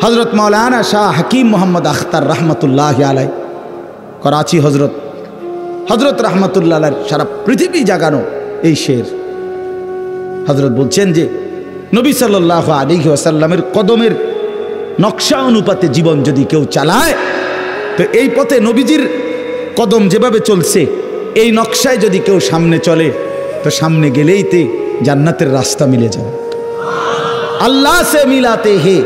हजरत मौलाना शाह हकीम मोहम्मद अख्तर रहमतुल्लाह अलैह, कराची हजरत रहमतुल्लाह अलैह सारा पृथ्वी জাগানো এই শের। হযরত বলছেন যে নবী সাল্লাল্লাহু আলাইহি ওয়াসাল্লামের কদমের নকশা অনুপাতে জীবন যদি কেউ চালায়, তো এই পথে নবীজির কদম যেভাবে চলছে এই নকশায় যদি কেউ সামনে চলে, তো সামনে গেলেই তে জান্নাতের রাস্তা মিলে যাবে। আল্লাহ সে মিলাতে হে,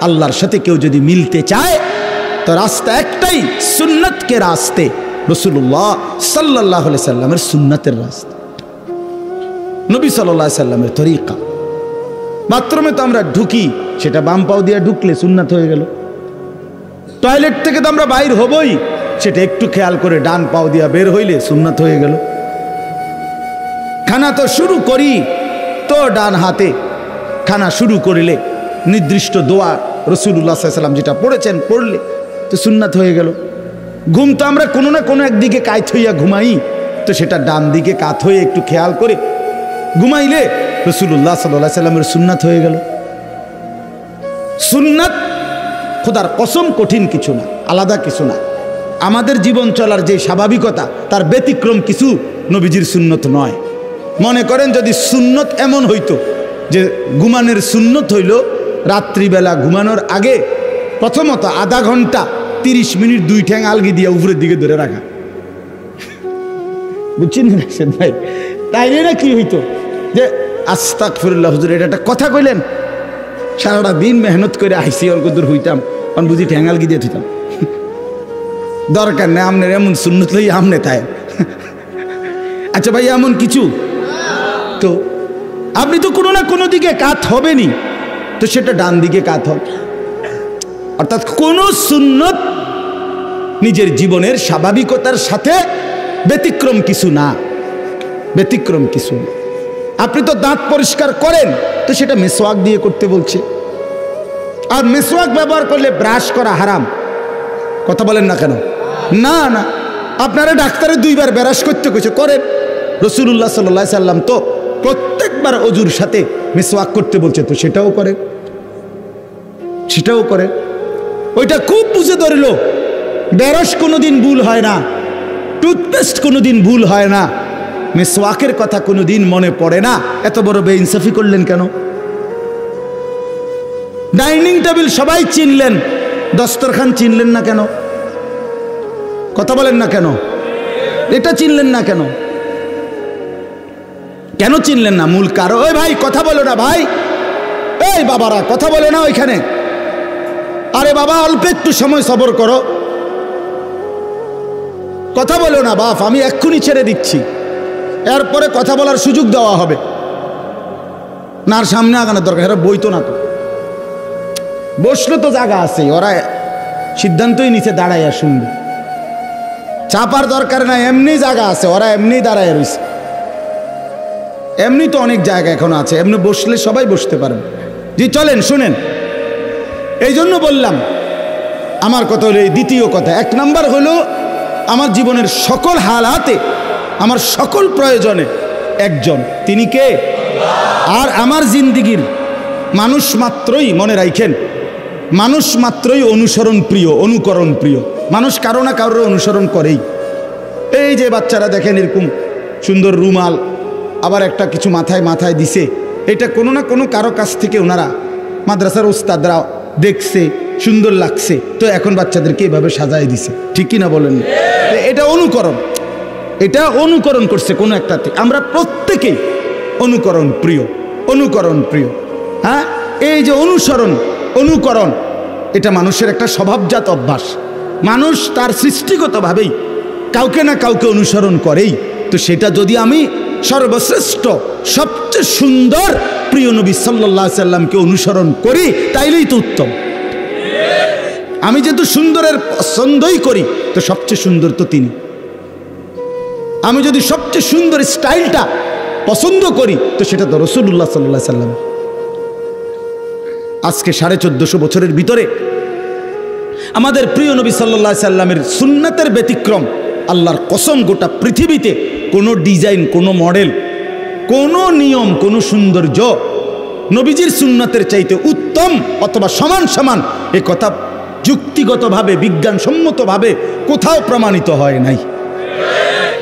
আল্লাহর সাথে কেউ যদি মিলতে চায় তো রাস্তা একটাই, সুন্নত কে রাস্তে, রাসূলুল্লাহ সাল্লাল্লাহু আলাইহি সাল্লামের সুন্নাতের রাস্তা, নবী সাল্লাল্লাহু আলাইহি সাল্লামের তরিকা। বাথরুমে তো আমরা ঢুকি, সেটা বাম পাও দিয়ে ঢুকলে সুন্নাত হয়ে গেল। টয়লেট থেকে তো আমরা বাইর হবই, সেটা একটু খেয়াল করে ডান পাও দিয়া বের হইলে সুন্নাত হয়ে গেল। খানা তো শুরু করি তো ডান হাতে খানা শুরু করিলে নির্দিষ্ট দোয়া রাসূলুল্লাহ সাল্লাল্লাহু আলাইহি সাল্লাম যেটা পড়েছেন পড়লে তো সুন্নাত হয়ে গেল। ঘুম তো আমরা কোনো না কোনো একদিকে কাত হইয়া ঘুমাই, তো সেটা ডান দিকে কাত হয়ে একটু খেয়াল করে ঘুমাইলে রাসূলুল্লাহ সাল্লাল্লাহু আলাইহি সাল্লামের সুন্নাত হয়ে গেল। সুন্নাত খোদার কসম কঠিন কিছু না, আলাদা কিছু না। আমাদের জীবন চলার যে স্বাভাবিকতা, তার ব্যতিক্রম কিছু নবীজির সুন্নত নয়। মনে করেন যদি সুন্নত এমন হইতো যে ঘুমানোর সুন্নত হইল রাত্রিবেলা ঘুমানোর আগে প্রথমত আধা ঘন্টা 30 মিনিট 2 ঠ্যাং আলগি দিয়ে উপরের দিকে ধরে রাখা, বুঝছেন রাশেদ ভাই? তাইলে না কি হইতো যে আস্তাগফিরুল্লাহ, হুজুর এটা একটা কথা কইলেন, সারাটা দিন মেহনত করে আইসি অল্প দূর হইতাম, কারণ বুঝি ঠ্যাং আলগি দিয়ে থইতাম। দরকার নেই আমনের এমন সুন্নত লই আমনে তাই। আচ্ছা ভাই এমন কিছু তো আপনি তো কোনো না কোনো দিকে কাত হবেনি, তো সেটা ডান দিকে কাত হবে। অর্থাৎ কোন সুন্নত নিজের জীবনের স্বাভাবিকতার সাথে ব্যতিক্রম কিছু না, ব্যতিক্রম কিছু না। আপনি তো দাঁত পরিষ্কার করেন, তো সেটা মেসওয়াক দিয়ে করতে বলছে। আর মেসওয়াক ব্যবহার করলে ব্রাশ করা হারাম, কথা বলেন না কেন? না না, আপনারা ডাক্তারে 2 বার ব্রাশ করতে কইছে, করেন। রাসূলুল্লাহ সাল্লাল্লাহু আলাইহি সাল্লাম তো প্রত্যেকবার অজুর সাথে মিসওয়াক করতে বলছে, তো সেটাও করে, সেটাও করে। ওইটা খুব বুঝে ধরল, ব্রাশ কোনোদিন ভুল হয় না, টুথপেস্ট কোনোদিন ভুল হয় না, মিসওয়াকের কথা কোনোদিন মনে পড়ে না। এত বড় বেইনসাফি করলেন কেন? ডাইনিং টেবিল সবাই চিনলেন, দস্তরখান চিনলেন না কেন? কথা বলেন না কেন? এটা চিনলেন না কেন? কেন চিনলেন না? মূল কারণ, ওই ভাই কথা বলো না, ভাই এই বাবারা কথা বলো না ওইখানে, আরে বাবা অল্প একটু সময় সবর করো, কথা বলো না বাপ, আমি এক্ষুনি ছেড়ে দিচ্ছি, এরপরে কথা বলার সুযোগ দেওয়া হবে না। আর সামনে আগানোর দরকার, এরা বইতো না তো, বসলো তো জায়গা আছে, ওরা সিদ্ধান্তই নিচে দাঁড়াইয়া শুনবে, চাপার দরকার নাই, এমনি জায়গা আছে, ওরা এমনি দাঁড়ায় রয়েছে। এমনি তো অনেক জায়গা এখন আছে, এমনি বসলে সবাই বসতে পারেন। জি চলেন শুনেন, এই জন্য বললাম আমার কথা হলো এই দ্বিতীয় কথা। এক নাম্বার হলো আমার জীবনের সকল হালাতে, আমার সকল প্রয়োজনে একজন, তিনি কে? আর আমার জিন্দিগির মানুষ মাত্রই, মনে রাখেন, মানুষ মাত্রই অনুসরণ প্রিয়, অনুকরণ প্রিয়। মানুষ কারো না কারোর অনুসরণ করেই। এই যে বাচ্চারা দেখেন এরকম সুন্দর রুমাল, আবার একটা কিছু মাথায় মাথায় দিছে, এটা কোনো না কোনো কারো কাছ থেকে ওনারা মাদ্রাসার ওস্তাদরা দেখছে, সুন্দর লাগছে, তো এখন বাচ্চাদেরকে এভাবে সাজায় দিছে, ঠিক কিনা বলেন? এটা অনুকরণ, এটা অনুকরণ করছে কোনো একটাতে। আমরা প্রত্যেকেই অনুকরণ প্রিয়, অনুকরণ প্রিয়। হ্যাঁ, এই যে অনুসরণ, অনুকরণ, এটা মানুষের একটা স্বভাবজাত অভ্যাস। মানুষ তার সৃষ্টিগতভাবেই কাউকে না কাউকে অনুসরণ করেই। তো সেটা যদি আমি সর্বশ্রেষ্ঠ সবচেয়ে সুন্দর প্রিয় নবী সাল্লাল্লাহু আলাইহি সাল্লামকে অনুসরণ করি, তাইলেই তো উত্তম। আমি যেহেতু সুন্দরের পছন্দই করি, তো সবচেয়ে সুন্দর তো তিনি। আমি যদি সবচেয়ে সুন্দর স্টাইলটা পছন্দ করি, তো সেটা তো রাসূলুল্লাহ সাল্লাল্লাহু আলাইহি সাল্লাম। আজকে 1450 বছরের ভিতরে আমাদের প্রিয় নবী সাল্লাল্লাহু আলাইহি সাল্লামের সুন্নাতের ব্যতিক্রম, আল্লাহর কসম গোটা পৃথিবীতে কোনো ডিজাইন, কোনো মডেল, কোনো নিয়ম, কোনো সৌন্দর্য নবীজির সুন্নাতের চাইতে উত্তম অথবা সমান সমান, এ কথা যুক্তিগতভাবে বিজ্ঞানসম্মতভাবে কোথাও প্রমাণিত হয় নাই।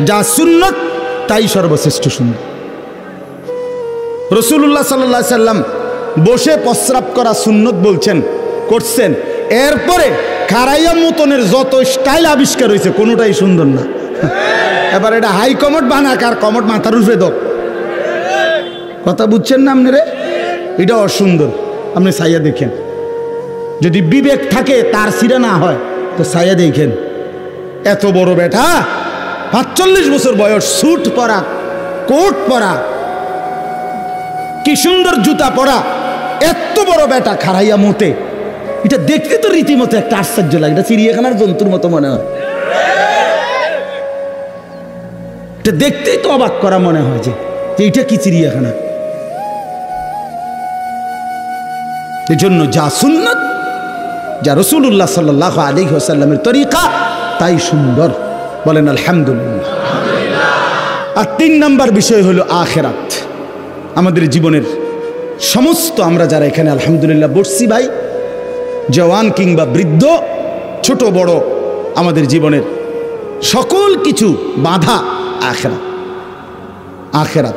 যা সুন্নত তাই সর্বশ্রেষ্ঠ সুন্নত। রাসূলুল্লাহ সাল্লাল্লাহু আলাইহি সাল্লাম বসে প্রস্রাব করা সুন্নত বলছেন, করছেন, এরপরে খারাইয়া মতনের যত স্টাইল আবিষ্কার হয়েছে কোনোটাই সুন্দর না। এবার এটা হাই কমোড বানাক আর কমোড মাথার উপরে দাও, কথা বুঝছেন না আপনি রে? এটা অসুন্দর। আপনি সাইয়া দেখেন, যদি বিবেক থাকে তার সিরা না হয় তো সাইয়া দেখেন। এত বড় বেটা, 45 বছর বয়স, স্যুট পরা, কোট পরা, কি সুন্দর জুতা পরা, এত বড় বেটা খারাইয়া মতে, এটা দেখতে তো রীতিমতো একটা আশ্চর্য লাগে। এটা চিড়িয়াখানার জন্তুর মতো মনে হয়, এটা দেখতেই তো অবাক করা মনে হয় যে এটা কি চিড়িয়াখানা। এই জন্য যা সুন্নত, যা রাসূলুল্লাহ সাল্লাল্লাহু আলাইহি ওয়াসাল্লামের তরিকা, তাই সুন্দর। বলেন আলহামদুলিল্লাহ। আর 3 নাম্বার বিষয় হলো আখিরাত। আমাদের জীবনের সমস্ত, আমরা যারা এখানে আলহামদুলিল্লাহ বসছি ভাই, জওয়ান কিংবা বৃদ্ধ, ছোট বড়, আমাদের জীবনের সকল কিছু বাধা আখিরাত। আখিরাত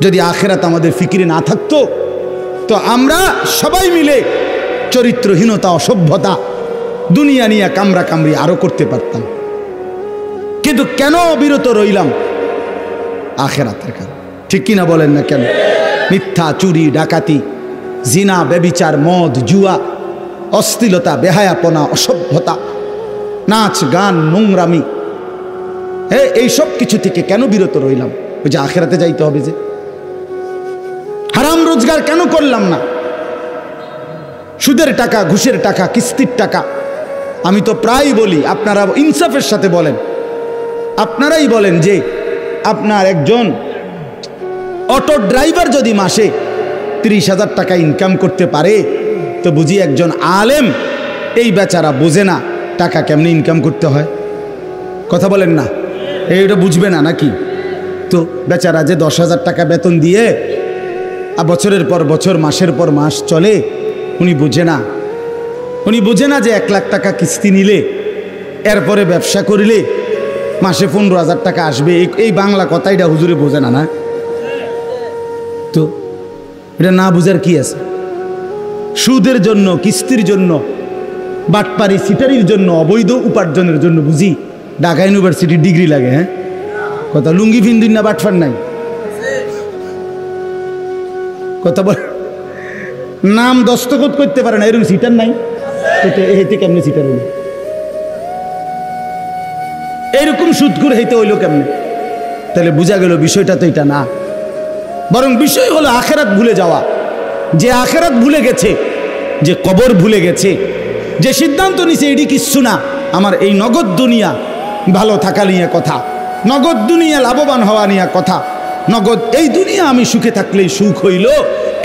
যদি আখিরাত আমাদের ফিকিরে না থাকতো, তো আমরা সবাই মিলে চরিত্রহীনতা, অসভ্যতা, দুনিয়া নিয়ে কামরা কামড়ি আরো করতে পারতাম। কিন্তু কেন বিরত রইলাম? আখিরাতের কারণে, ঠিক কিনা বলেন না কেন? মিথ্যা, চুরি, ডাকাতি, জিনা, ব্যভিচার, মদ, জুয়া, অশ্লীলতা, বেহায়াপনা, অসভ্যতা, নাচ, গান, নোংরামি, এই সব কিছু থেকে কেন বিরত রইলাম? ওই যে আখিরাতে যাইতে হবে। যে হারাম রোজগার কেন করলাম না? সুদের টাকা, ঘুষের টাকা, কিস্তির টাকা। আমি তো প্রায় বলি, আপনারা ইনসাফের সাথে বলেন, আপনারাই বলেন যে আপনার একজন অটো ড্রাইভার যদি মাসে 30,000 টাকা ইনকাম করতে পারে, তো বুঝি একজন আলেম এই বেচারা বোঝে না টাকা কেমনি ইনকাম করতে হয়। কথা বলেন না? এইটা বুঝবে না নাকি? তো বেচারা যে 10,000 টাকা বেতন দিয়ে বছরের পর বছর মাসের পর মাস চলে, উনি বোঝে না। উনি বোঝে না যে 1 লাখ টাকা কিস্তি নিলে এরপরে ব্যবসা করিলে মাসে 15,000 টাকা আসবে। এই বাংলা কথা এটা হুজুরে বোঝে না। না তো এটা না বুঝার কি আছে? সুদের জন্য, কিস্তির জন্য, বাটপারি সিটারির জন্য, অবৈধ উপার্জনের জন্য বুঝি ঢাকা ইউনিভার্সিটির ডিগ্রি লাগে? হ্যাঁ কথা লুঙ্গি ফিন্দিন না বাটফার নাই কথা বল, নাম দস্তখত করতে পারে না এরকম সিটার নাই। হেতে কেমনে সিটার হইল? এরকম সুদখোর হইতে হইল কেমনে? তাহলে বোঝা গেল বিষয়টা তো এটা না, বরং বিষয় হলো আখেরাত ভুলে যাওয়া। যে আখেরাত ভুলে গেছে, যে কবর ভুলে গেছে, যে সিদ্ধান্ত নিছে এটি কিচ্ছু না, আমার এই নগদ দুনিয়া ভালো থাকা নিয়ে কথা, নগদ দুনিয়া লাভবান হওয়া নিয়ে কথা, নগদ এই দুনিয়া আমি সুখে থাকলেই সুখ হইল,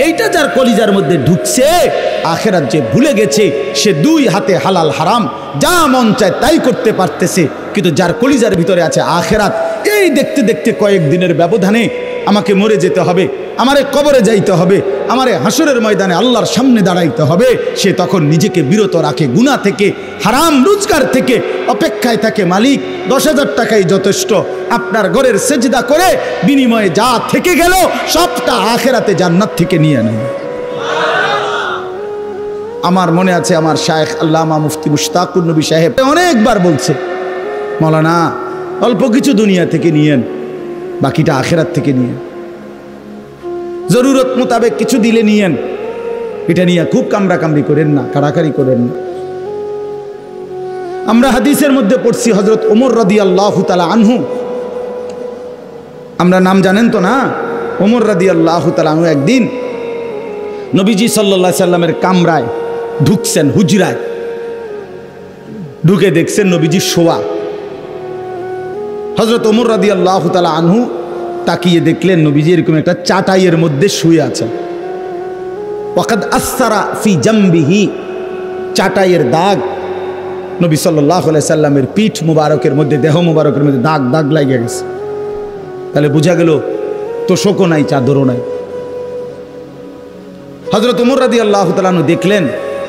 এইটা যার কলিজার মধ্যে ঢুকছে, আখেরাত যে ভুলে গেছে, সে 2 হাতে হালাল হারাম যা মন চায় তাই করতে পারতেছে। কিন্তু যার কলিজার ভিতরে আছে আখেরাত, এই দেখতে দেখতে কয়েকদিনের ব্যবধানে আমাকে মরে যেতে হবে, আমারে কবরে যাইতে হবে, আমারে হাসরের ময়দানে আল্লাহর সামনে দাঁড়াইতে হবে, সে তখন নিজেকে বিরত রাখে গুনাহ থেকে, হারাম রোজগার থেকে, অপেক্ষায় থাকে মালিক 10,000 টাকাই যথেষ্ট, আপনার ঘরের সেজদা করে বিনিময়ে যা থেকে গেল সবটা আখেরাতে জান্নাত থেকে নিয়ে নেন। আমার মনে আছে আমার শায়েখ আল্লামা মুফতি মুশতাকুর নবী সাহেব অনেকবার বলছে, মাওলানা অল্প কিছু দুনিয়া থেকে নিয়েন, বাকিটা আখেরাত থেকে নিয়েন, জরুরত মোতাবেক কিছু দিলে নিয়েন, এটা নিয়ে খুব কামড়াকামড়ি করেন না, কাড়াকাড়ি করেন না। আমরা হাদিসের মধ্যে পড়ছি হযরত ওমর রাদিয়াল্লাহু তাআলা আনহু, আমরা নাম জানেন তো না? ওমর রাদিয়াল্লাহু তাআলা আনহু একদিন নবীজি সাল্লাল্লাহু আলাইহি সাল্লামের কামরায় ঢুকছেন, হুজরায় ঢুকে দেখছেন নবীজি শোয়া। হযরত ওমর রাদিয়াল্লাহু তাআলা আনহু তাকিয়ে দেখলেন নবীজি এরকম একটা চাটাইয়ের মধ্যে শুয়ে আছেন। ওয়াকাদ আসসারা ফি জামবিহি, চাটাইয়ের দাগ, নবী সাল্লাল্লাহু আলাইহি সাল্লামের পিঠ মুবারকের মধ্যে, দেহ মুবারকের মধ্যে দাগ দাগ লাগিয়ে গেছে। তাহলে বোঝা গেল তোশকও নাই, চাদরও নাই। হযরত ওমর রাদিয়াল্লাহু তাআলা আনহু দেখলেন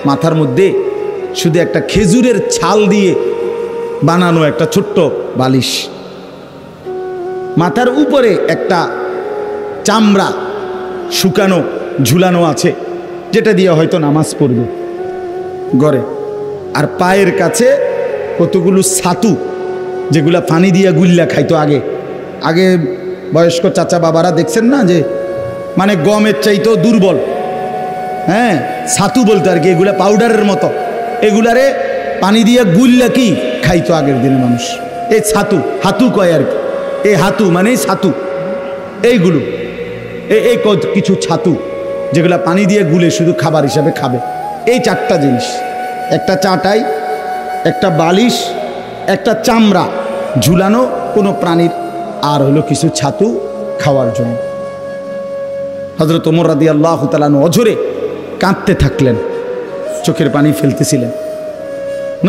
মাথার মধ্যে শুধু একটা খেজুরের ছাল দিয়ে বানানো একটা ছোট্ট বালিশ, মাথার উপরে একটা চামড়া শুকানো ঝুলানো আছে, যেটা দিয়ে হয়তো নামাজ পড়বে ঘরে, আর পায়ের কাছে কতগুলো ছাতু, যেগুলা পানি দিয়ে গুল্লা খাইতো আগে আগে বয়স্ক চাচা বাবারা দেখছেন না, যে মানে গমের চাইতেও দুর্বল, হ্যাঁ ছাতু বলতো আর কি, এগুলা পাউডারের মতো, এগুলারে পানি দিয়ে গুল্লা কি খাইতো আগের দিনের মানুষ। এই ছাতু, হাতু কয় আর কি, এই হাতু মানে ছাতু, এইগুলো এই কিছু ছাতু যেগুলা পানি দিয়ে গুলে শুধু খাবার হিসাবে খাবে। এই 4টা জিনিস, একটা চাটাই, একটা বালিশ, একটা চামড়া ঝুলানো কোনো প্রাণীর, আর হলো কিছু ছাতু খাওয়ার জন্য। হযরত ওমর রাদিয়াল্লাহু তাআলা অঝরে কাঁদতে থাকলেন, চোখের পানি ফেলতেছিলেন।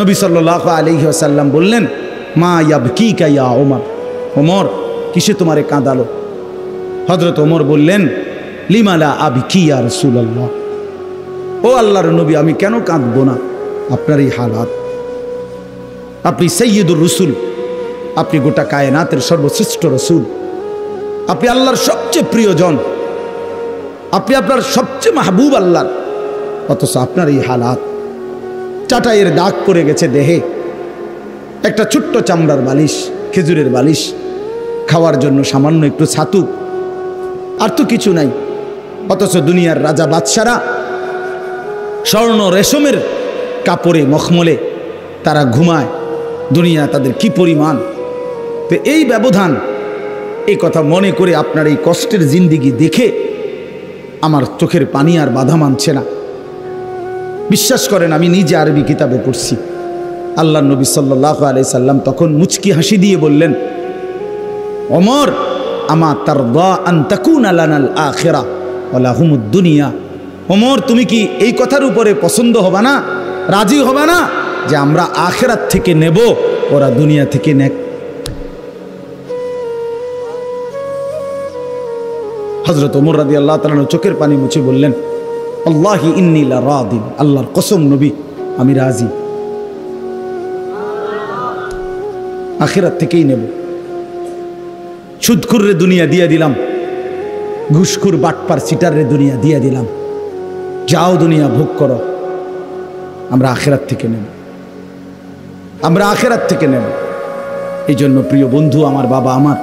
নবী সাল্লাল্লাহু আলাইহি ওয়াসাল্লাম বললেন, মা ইয়াবকিকা ইয়া ওমর, ওমর কিসে তোমারে কাঁদালো? হযরত ওমর বললেন, লিমা লা আবকি ইয়া রাসূলুল্লাহ, ও আল্লাহর নবী আমি কেন কাঁদবো না, আপনার এই হালাত, আপনি সাইয়্যিদুর রাসূল, আপনি গোটা কায়নাতের সর্বশ্রেষ্ঠ রাসূল, আপনি আল্লাহর সবচেয়ে প্রিয়জন, আপনি আপনার সবচেয়ে মাহবুব আল্লাহর, অথচ আপনার এই হালাত, চাটাইয়ের দাগ পড়ে গেছে দেহে, একটা ছোট্ট চামড়ার বালিশ, খেজুরের বালিশ, খাওয়ার জন্য সামান্য একটু ছাতু, আর তো কিছু নাই। অথচ দুনিয়ার রাজা বাদশারা স্বর্ণ রেশমের কাপড়ে মখমলে তারা ঘুমায়, দুনিয়া তাদের কি পরিমাণ। তো এই ব্যবধান, এই কথা মনে করে আপনার এই কষ্টের জিন্দিগি দেখে আমার চোখের পানি আর বাধা মানছে না। বিশ্বাস করেন আমি নিজে আরবি কিতাবে পড়ছি, আল্লাহর নবী সাল্লাল্লাহু আলাইহি সাল্লাম তখন মুচকি হাসি দিয়ে বললেন, ওমর আমা তারদা আন তাকুনা লানাল আখিরা ওয়া লাহুমুদ দুনিয়া, ওমর তুমি কি এই কথার উপরে পছন্দ হবে না, রাজি হবে না যে আমরা আখিরাত থেকে নেব, ওরা দুনিয়া থেকে নেক? হযরত ওমর রাদিয়াল্লাহু তাআলা চোখের পানি মুছে বললেন, আল্লাহি ইন্নী লা রাদিন, আল্লাহর কসম নবী আমি রাজি, আখিরাত থেকেই নেব। সুদখুররে দুনিয়া দিয়ে দিলাম, ঘুষখুর বাটপার সিটাররে দুনিয়া দিয়ে দিলাম, যাও দুনিয়া ভোগ করো, আমরা আখিরাত থেকে নেব, আমরা আখিরাত থেকে নেব। এই জন্য প্রিয় বন্ধু আমার, বাবা আমার,